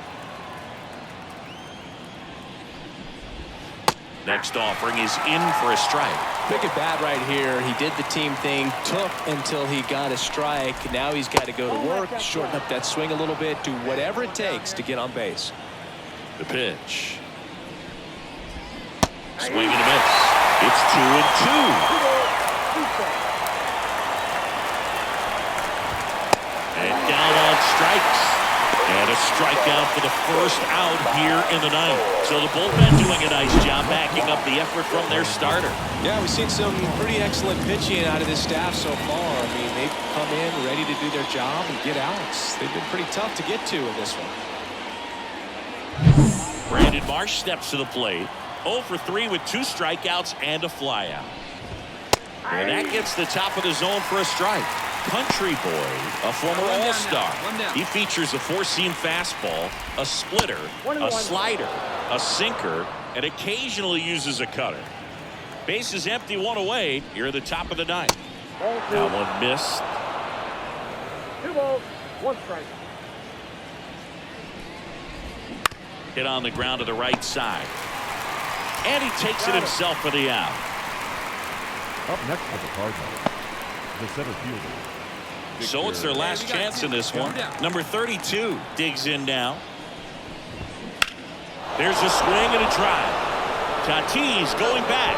Next offering is in for a strike. Big at bat right here. He did the team thing, took until he got a strike. Now he's got to go to work, shorten up that swing a little bit, do whatever it takes to get on base. The pitch. Swing and a miss. It's 2 and 2. And down on strikes. And a strikeout for the first out here in the ninth. So the bullpen doing a nice job backing up the effort from their starter. Yeah, we've seen some pretty excellent pitching out of this staff so far. I mean, They come in ready to do their job and get outs. They've been pretty tough to get to in this one. Brandon Marsh steps to the plate. 0 for 3 with 2 strikeouts and a flyout. And that gets the top of the zone for a strike. Country Boy, a former All-Star. He features a 4-seam fastball, a splitter, a slider, a sinker, and occasionally uses a cutter. Base is empty, 1 away. Here at the top of the 9th. That one missed. 2 balls, 1 strike. Hit on the ground to the right side. And he takes it himself for the out. Up next for the Cardinals, the center fielder. So it's their last chance in this one. Number 32 digs in now. There's a swing and a drive. Tatis going back.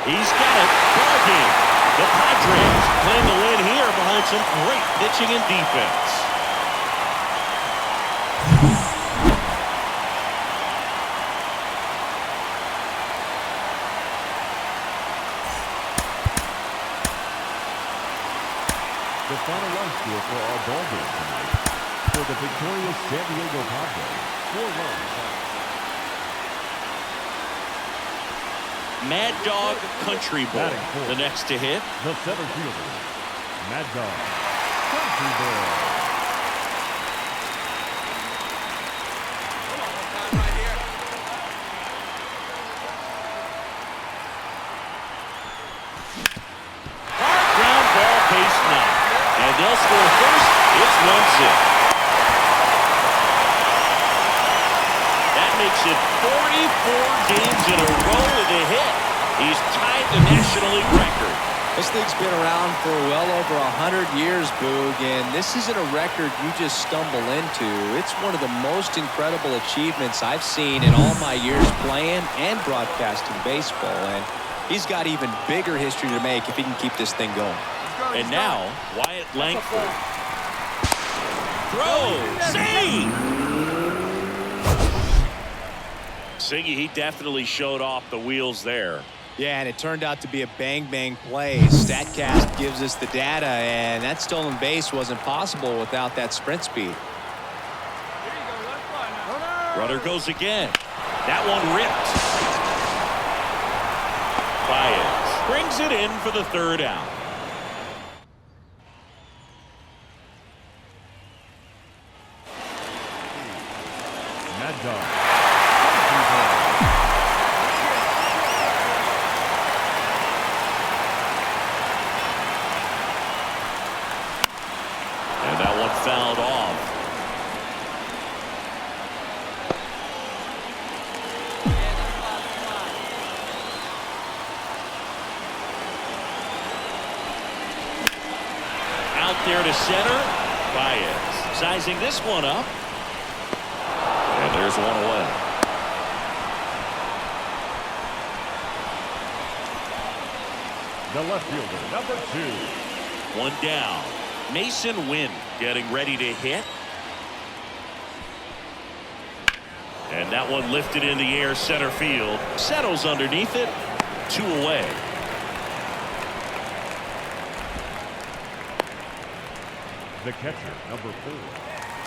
He's got it. Ball game. The Padres playing the win here behind some great pitching and defense. The final run score for our ball game tonight. For the victorious San Diego Padres, 4 runs. Mad Dog Country Boy, the next to hit. The center fielder, Mad Dog Country Boy. They'll score first. It's 1-0. That makes it 44 games in a row with a hit. He's tied the National League record. This league's been around for well over 100 years, Boog, and this isn't a record you just stumble into. It's one of the most incredible achievements I've seen in all my years playing and broadcasting baseball, and he's got even bigger history to make if he can keep this thing going. And now, Wyatt Langford. Throw! Sing! Siggy, he definitely showed off the wheels there. Yeah, and it turned out to be a bang-bang play. StatCast gives us the data, and that stolen base wasn't possible without that sprint speed. Runner goes again. That one ripped. Baez brings it in for the 3rd out. Mad Dog. And that one fouled off. Out there to center. Baez sizing this one up. And there's 1 away. The left fielder, number 2. 1 down. Mason Wynn getting ready to hit. And that one lifted in the air center field. Settles underneath it. 2 away. The catcher, number 4.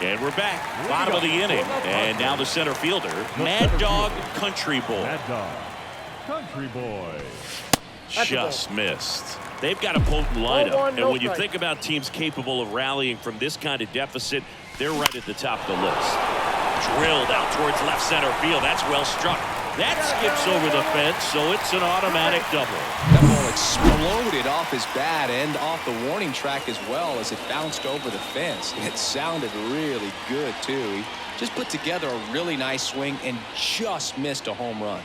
And we're back. Bottom of the inning. And now the center fielder, Mad Dog Country Boy. Mad Dog Country Boy. Just missed. They've got a potent lineup. And when you think about teams capable of rallying from this kind of deficit, they're right at the top of the list. Drilled out towards left center field. That's well struck. That skips over the fence, so it's an automatic double. That ball exploded off his bat and off the warning track as well as it bounced over the fence. It sounded really good, too. He just put together a really nice swing and just missed a home run.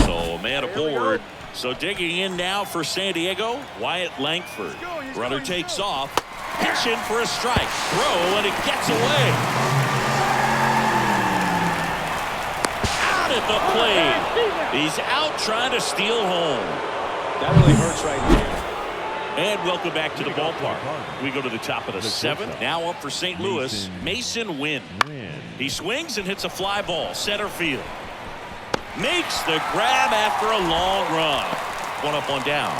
So a man aboard. So digging in now for San Diego, Wyatt Langford. Runner takes off. Pitch in for a strike. Throw, and it gets away. At the plate. He's out trying to steal home. That really hurts right here. And welcome back to the ballpark. We go to the top of the 7th. Now up for St. Louis, Mason Wynn. He swings and hits a fly ball center field. Makes the grab after a long run. 1 up, 1 down.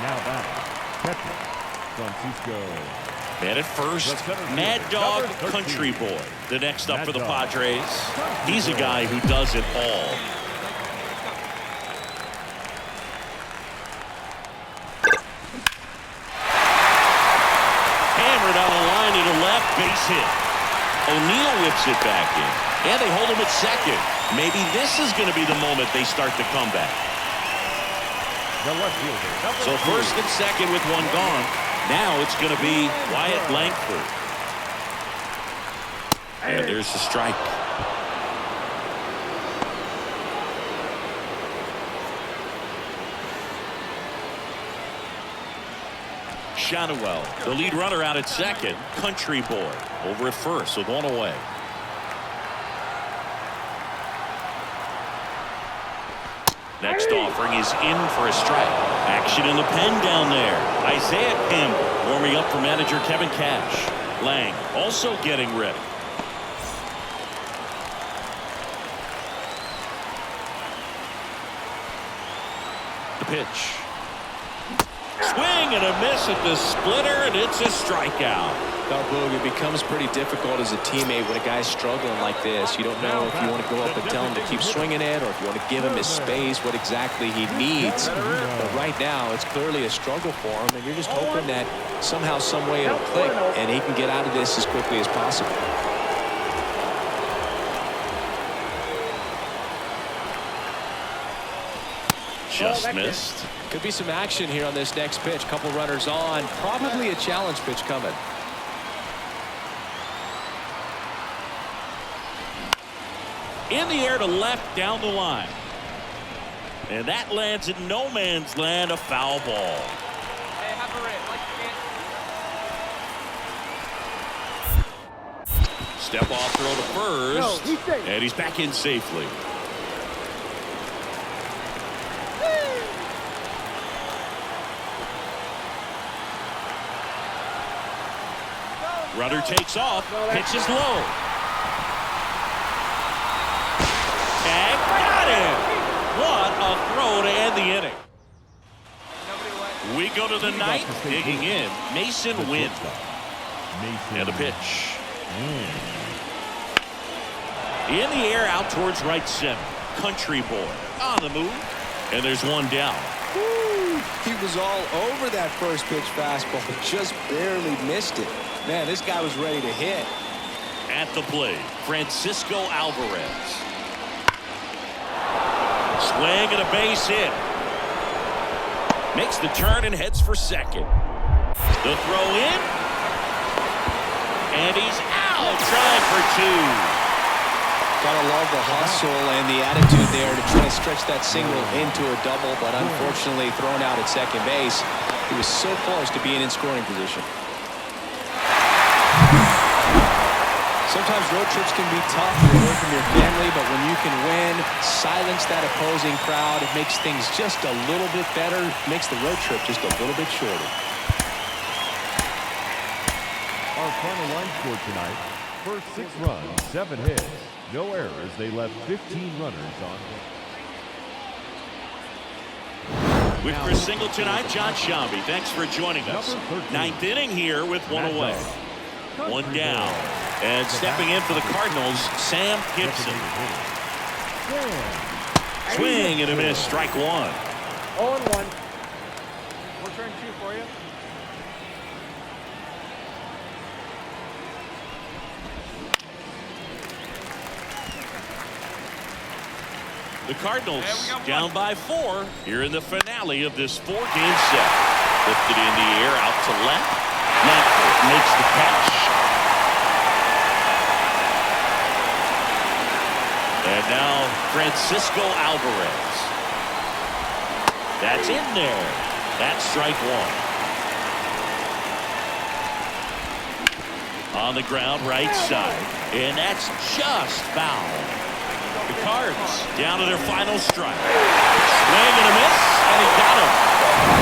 Now back Catcher, Francisco. And at first, Mad Dog Country Boy. The next up for the Padres. He's a guy who does it all. Hammered on a line into left, base hit. O'Neill whips it back in. And they hold him at second. Maybe this is going to be the moment they start the comeback. The left fielder. So first and second with one gone. Now it's going to be Wyatt Langford. And there's the strike. Shanuel, the lead runner out at second. Country Boy over at first with one away. Next offering is in for a strike. Action in the pen down there. Isaiah Campbell warming up for manager Kevin Cash. Lang also getting ready. The pitch. Swing and a miss at the splitter, and it's a strikeout. Well, Boog, it becomes pretty difficult as a teammate when a guy's struggling like this. You don't know if you want to go up and tell him to keep swinging it or if you want to give him his space, what exactly he needs. But right now, it's clearly a struggle for him, and you're just hoping that somehow, some way it'll click, and he can get out of this as quickly as possible. Just missed. Could be some action here on this next pitch. Couple runners on. Probably a challenge pitch coming. In the air to left down the line. And that lands in no man's land, a foul ball. Hey, have a rip. Like Step off throw to first. No, he's safe. And he's back in safely. Runner takes off, pitches low. Tag, got him. What a throw to end the inning. We go to the ninth, digging in. Mason Wynn. And a pitch. In the air out towards right center. Country Boy on the move. And there's one down. He was all over that first pitch fastball, but just barely missed it. Man, this guy was ready to hit. At the plate, Francisco Alvarez. Swing and a base hit. Makes the turn and heads for second. The throw in. And he's out. Trying for two. Gotta love the hustle and the attitude there to try to stretch that single into a double, but unfortunately thrown out at second base. He was so close to being in scoring position. Sometimes road trips can be tough. You're away from your family, but when you can win, silence that opposing crowd, it makes things just a little bit better, makes the road trip just a little bit shorter. Our final line score tonight, first 6 runs, 7 hits, no errors. They left 15 runners on base. With Chris Singleton, I'm John Shambi. Thanks for joining us. Ninth inning here with one away. One down. And stepping in for the Cardinals, Sam Gibson. Swing and a miss, strike one. 0-1. we're turn 2 for you. The Cardinals There we go, down by 4 here in the finale of this 4-game set. Lifted in the air out to left. Langford makes the catch. And now Francisco Alvarez. That's in there. That's strike one. On the ground right side. And that's just foul. The Cards down to their final strike. Swing and a miss, and he got him.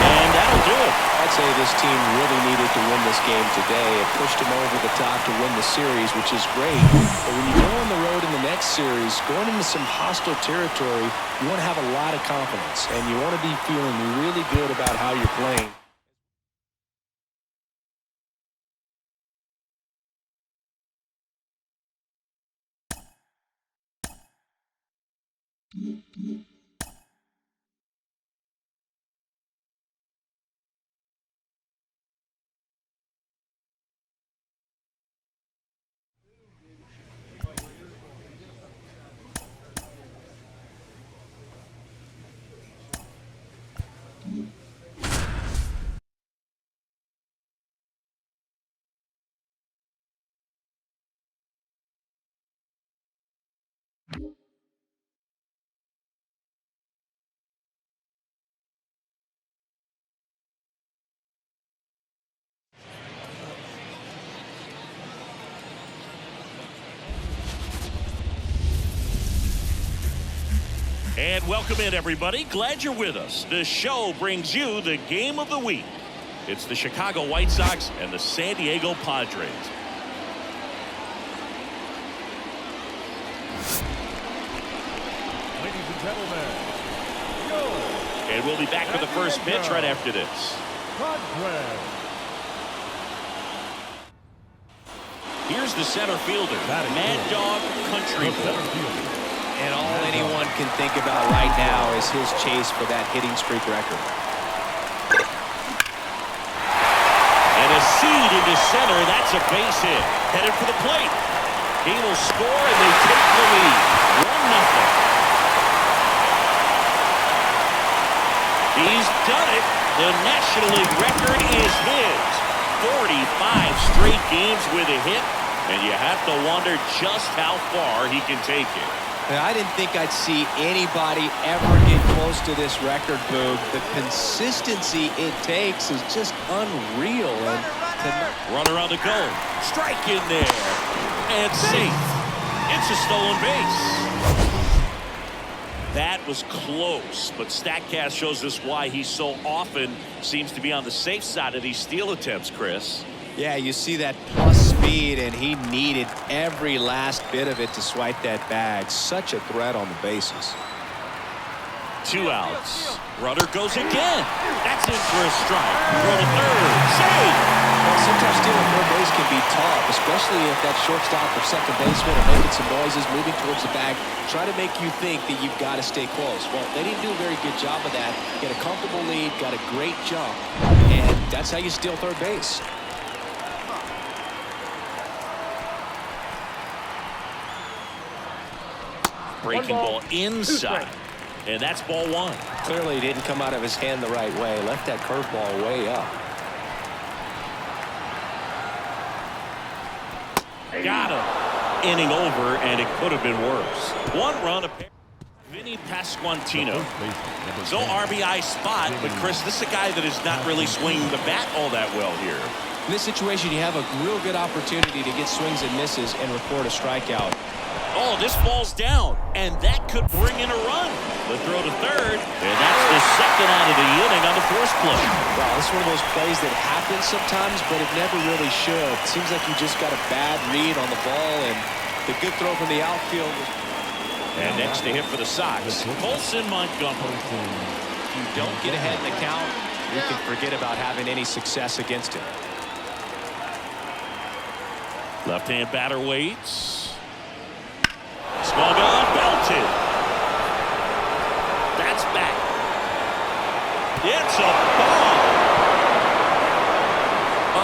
And that'll do it. I'd say this team really needed to win this game today. It pushed them over the top to win the series, which is great. But when you go on the road in the next series, going into some hostile territory, you want to have a lot of confidence, and you want to be feeling really good about how you're playing. And welcome in, everybody. Glad you're with us. The show brings you the game of the week. It's the Chicago White Sox and the San Diego Padres. Ladies and gentlemen, go! And we'll be back for the first pitch right after this. Padres. Here's the center fielder, Mad Dog Country Boy. And all anyone can think about right now is his chase for that hitting streak record. And a seed into center. That's a base hit. Headed for the plate. He will score, and they take the lead. 1-0. He's done it. The National League record is his. 45 straight games with a hit. And you have to wonder just how far he can take it. I didn't think I'd see anybody ever get close to this record, Boog. The consistency it takes is just unreal. And runner on the go. Strike in there. And safe. It's a stolen base. That was close, but StatCast shows us why he so often seems to be on the safe side of these steal attempts, Chris. Yeah, you see that plus speed, and he needed every last bit of it to swipe that bag. Such a threat on the bases. 2 outs. Runner goes again. That's in for a strike. Throw to third. Save. Well, sometimes stealing third base can be tough, especially if that shortstop or second baseman are making some noises, moving towards the bag, try to make you think that you've got to stay close. Well, they didn't do a very good job of that. Get a comfortable lead, got a great jump, and that's how you steal third base. Breaking ball inside. And that's ball 1. Clearly didn't come out of his hand the right way. Left that curveball way up. Got him. Inning over, and it could have been worse. 1 run. Vinny Pasquantino. So RBI spot, but Chris, this is a guy that is not really swinging the bat all that well here. In this situation, you have a real good opportunity to get swings and misses and record a strikeout. Oh, this falls down, and that could bring in a run. The throw to third, and that's the second out of the inning on the force play. Wow, this is one of those plays that happens sometimes, but it never really should. Seems like you just got a bad read on the ball, and the good throw from the outfield. And next to hit for the Sox, Colson Montgomery. If you don't get ahead in the count, you can forget about having any success against him. Left-hand batter waits. Swung on, belted. That's back. It's a ball.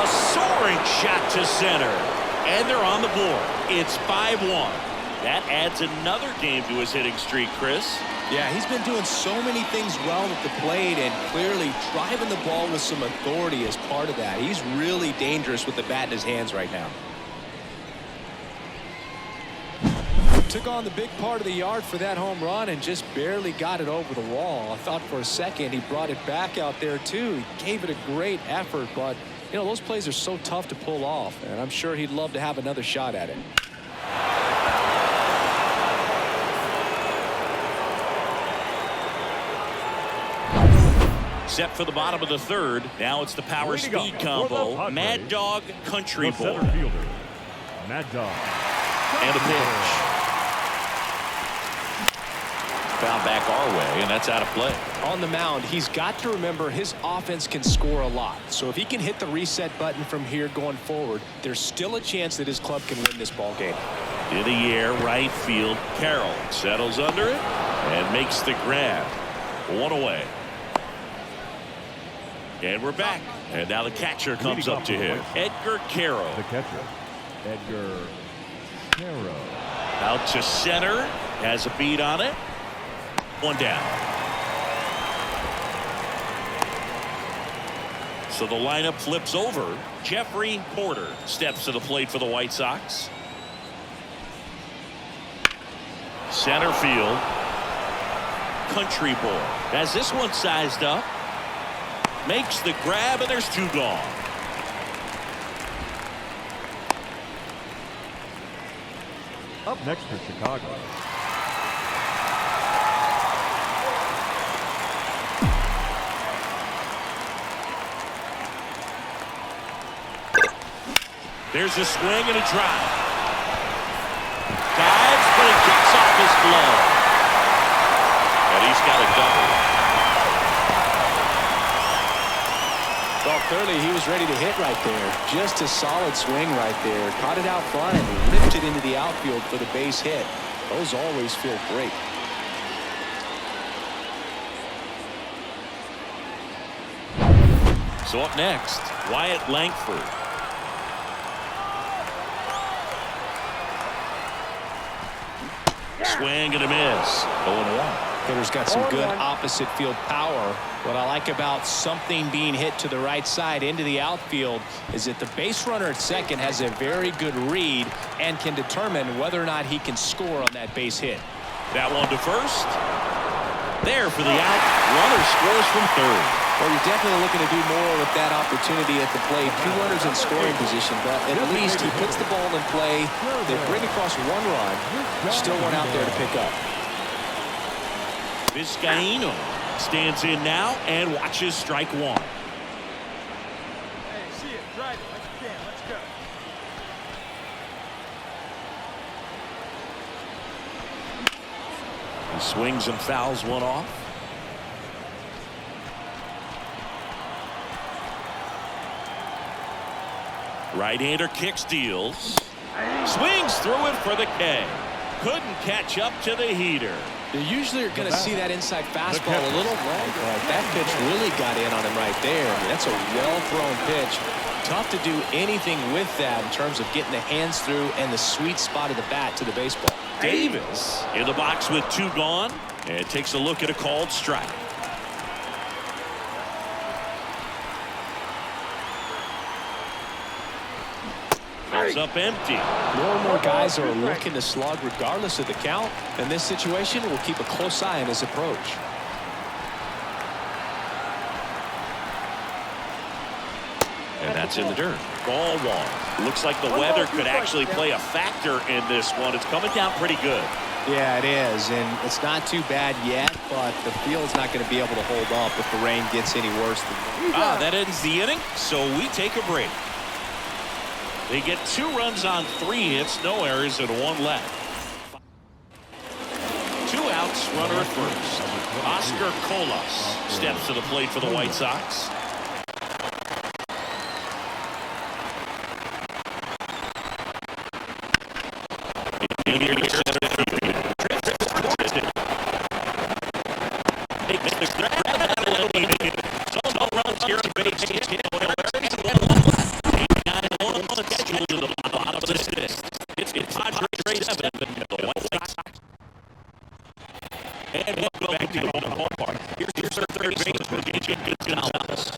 A soaring shot to center. And they're on the board. It's 5-1. That adds another game to his hitting streak, Chris. Yeah, he's been doing so many things well at the plate and clearly driving the ball with some authority as part of that. He's really dangerous with the bat in his hands right now. Took on the big part of the yard for that home run and just barely got it over the wall. I thought for a second he brought it back out there too. He gave it a great effort, but you know, those plays are so tough to pull off, and I'm sure he'd love to have another shot at it. Set for the bottom of the third. Now it's the power speed combo. Mad Dog Country Boy. Center fielder, Mad Dog. And a pitch. Foul back our way, and that's out of play. On the mound, he's got to remember his offense can score a lot. So if he can hit the reset button from here going forward, there's still a chance that his club can win this ball game. In the air, right field. Carroll settles under it and makes the grab. One away. And we're back. And now the catcher comes up to him. Edgar Carroll. The catcher, Edgar Carroll. Out to center. Has a beat on it. One down. So the lineup flips over. Jeffrey Porter steps to the plate for the White Sox. Center field. Country boy has this one sized up. Makes the grab, and there's two gone. Up next for Chicago, there's a swing and a drive. Dives, but it kicks off his glove. And he's got a double. Well, clearly he was ready to hit right there. Just a solid swing right there. Caught it out front and ripped it into the outfield for the base hit. Those always feel great. So up next, Wyatt Langford. Swing and a miss. 0-1. Hitter's got some good opposite field power. What I like about something being hit to the right side into the outfield is that the base runner at second has a very good read and can determine whether or not he can score on that base hit. That one to first. There for the out. Runner scores from third. Well, you're definitely looking to do more with that opportunity at the plate. Two runners in scoring position, but at least he puts the ball in play. They bring across one run. Still one out there to pick up. Vizcaíno stands in now and watches strike one. Hey, see it. Drive it like you can. Let's go. He swings and fouls one off. Right-hander kicks, deals. Swings through it for the K. Couldn't catch up to the heater. You usually are going to see that inside fastball a little longer. That pitch really got in on him right there. I mean, that's a well-thrown pitch. Tough to do anything with that in terms of getting the hands through and the sweet spot of the bat to the baseball. Davis in the box with two gone and takes a look at a called strike. Comes up empty. More and more guys are looking to slug regardless of the count. In this situation, we'll keep a close eye on his approach. And that's in the dirt. Ball one. Looks like the weather could actually play a factor in this one. It's coming down pretty good. Yeah, it is, and it's not too bad yet, but the field's not going to be able to hold up if the rain gets any worse than that. That ends the inning, so we take a break. They get 2 runs on 3 hits, no errors, and 1 left. 2 outs, runner at first. Oscar Colas steps to the plate for the White Sox. And welcome back to the ballpark. Here's your third baseman, Gonzalez.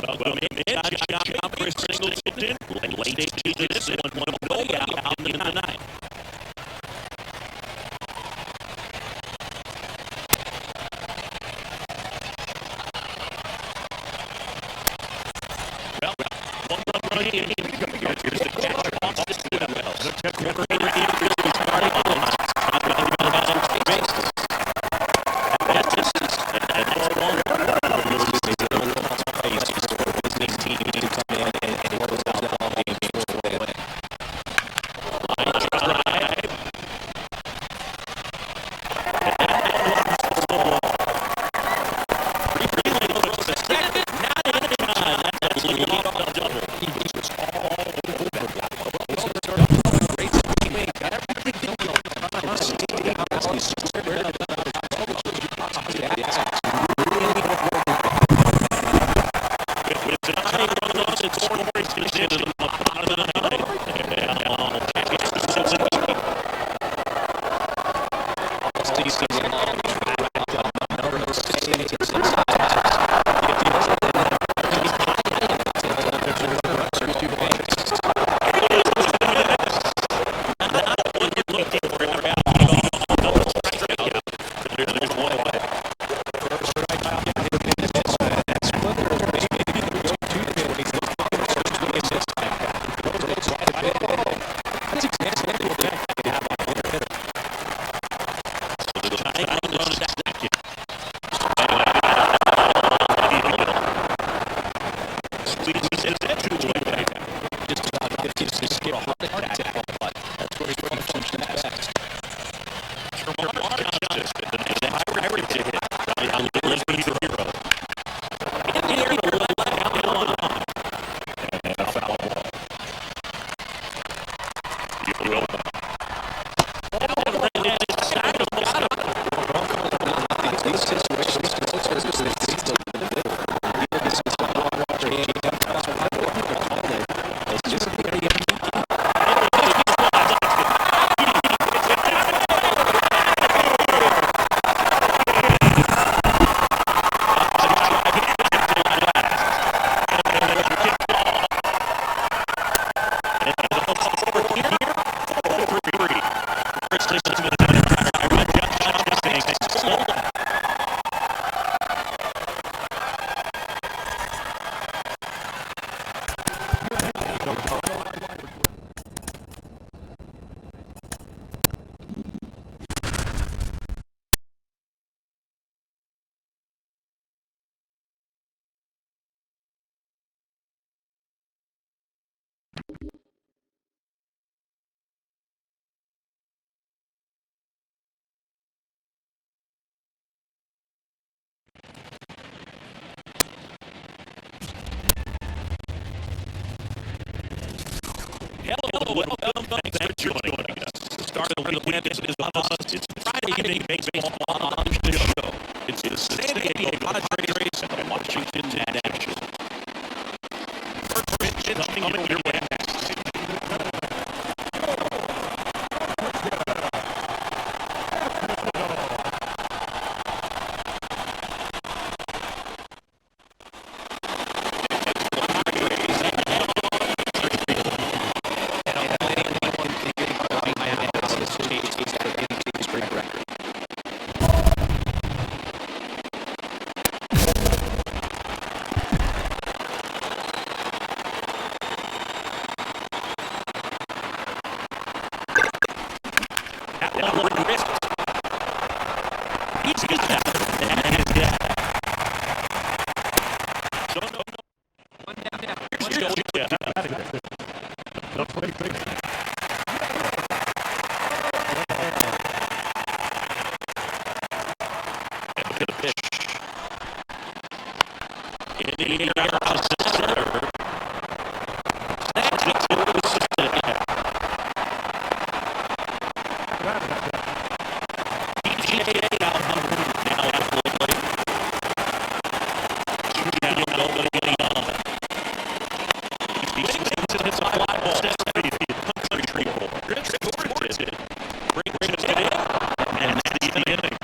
Welcome in. Job for Singleton. Late stages and nobody out in the ninth. Well, one run in. Here's the catcher. Off the field. The corner is starting on. Hello, welcome. Thanks for joining us. The start of the weekend is upon us. It's Friday evening baseball on the show. It's the San Diego Padres and Washington Nationals. First pitch coming your way next. In the air, how's the serve? Snaps it to PGA out now after the play. Now nobody getting on. He's a fly ball. Country treble. Brings it in. And that's the inning.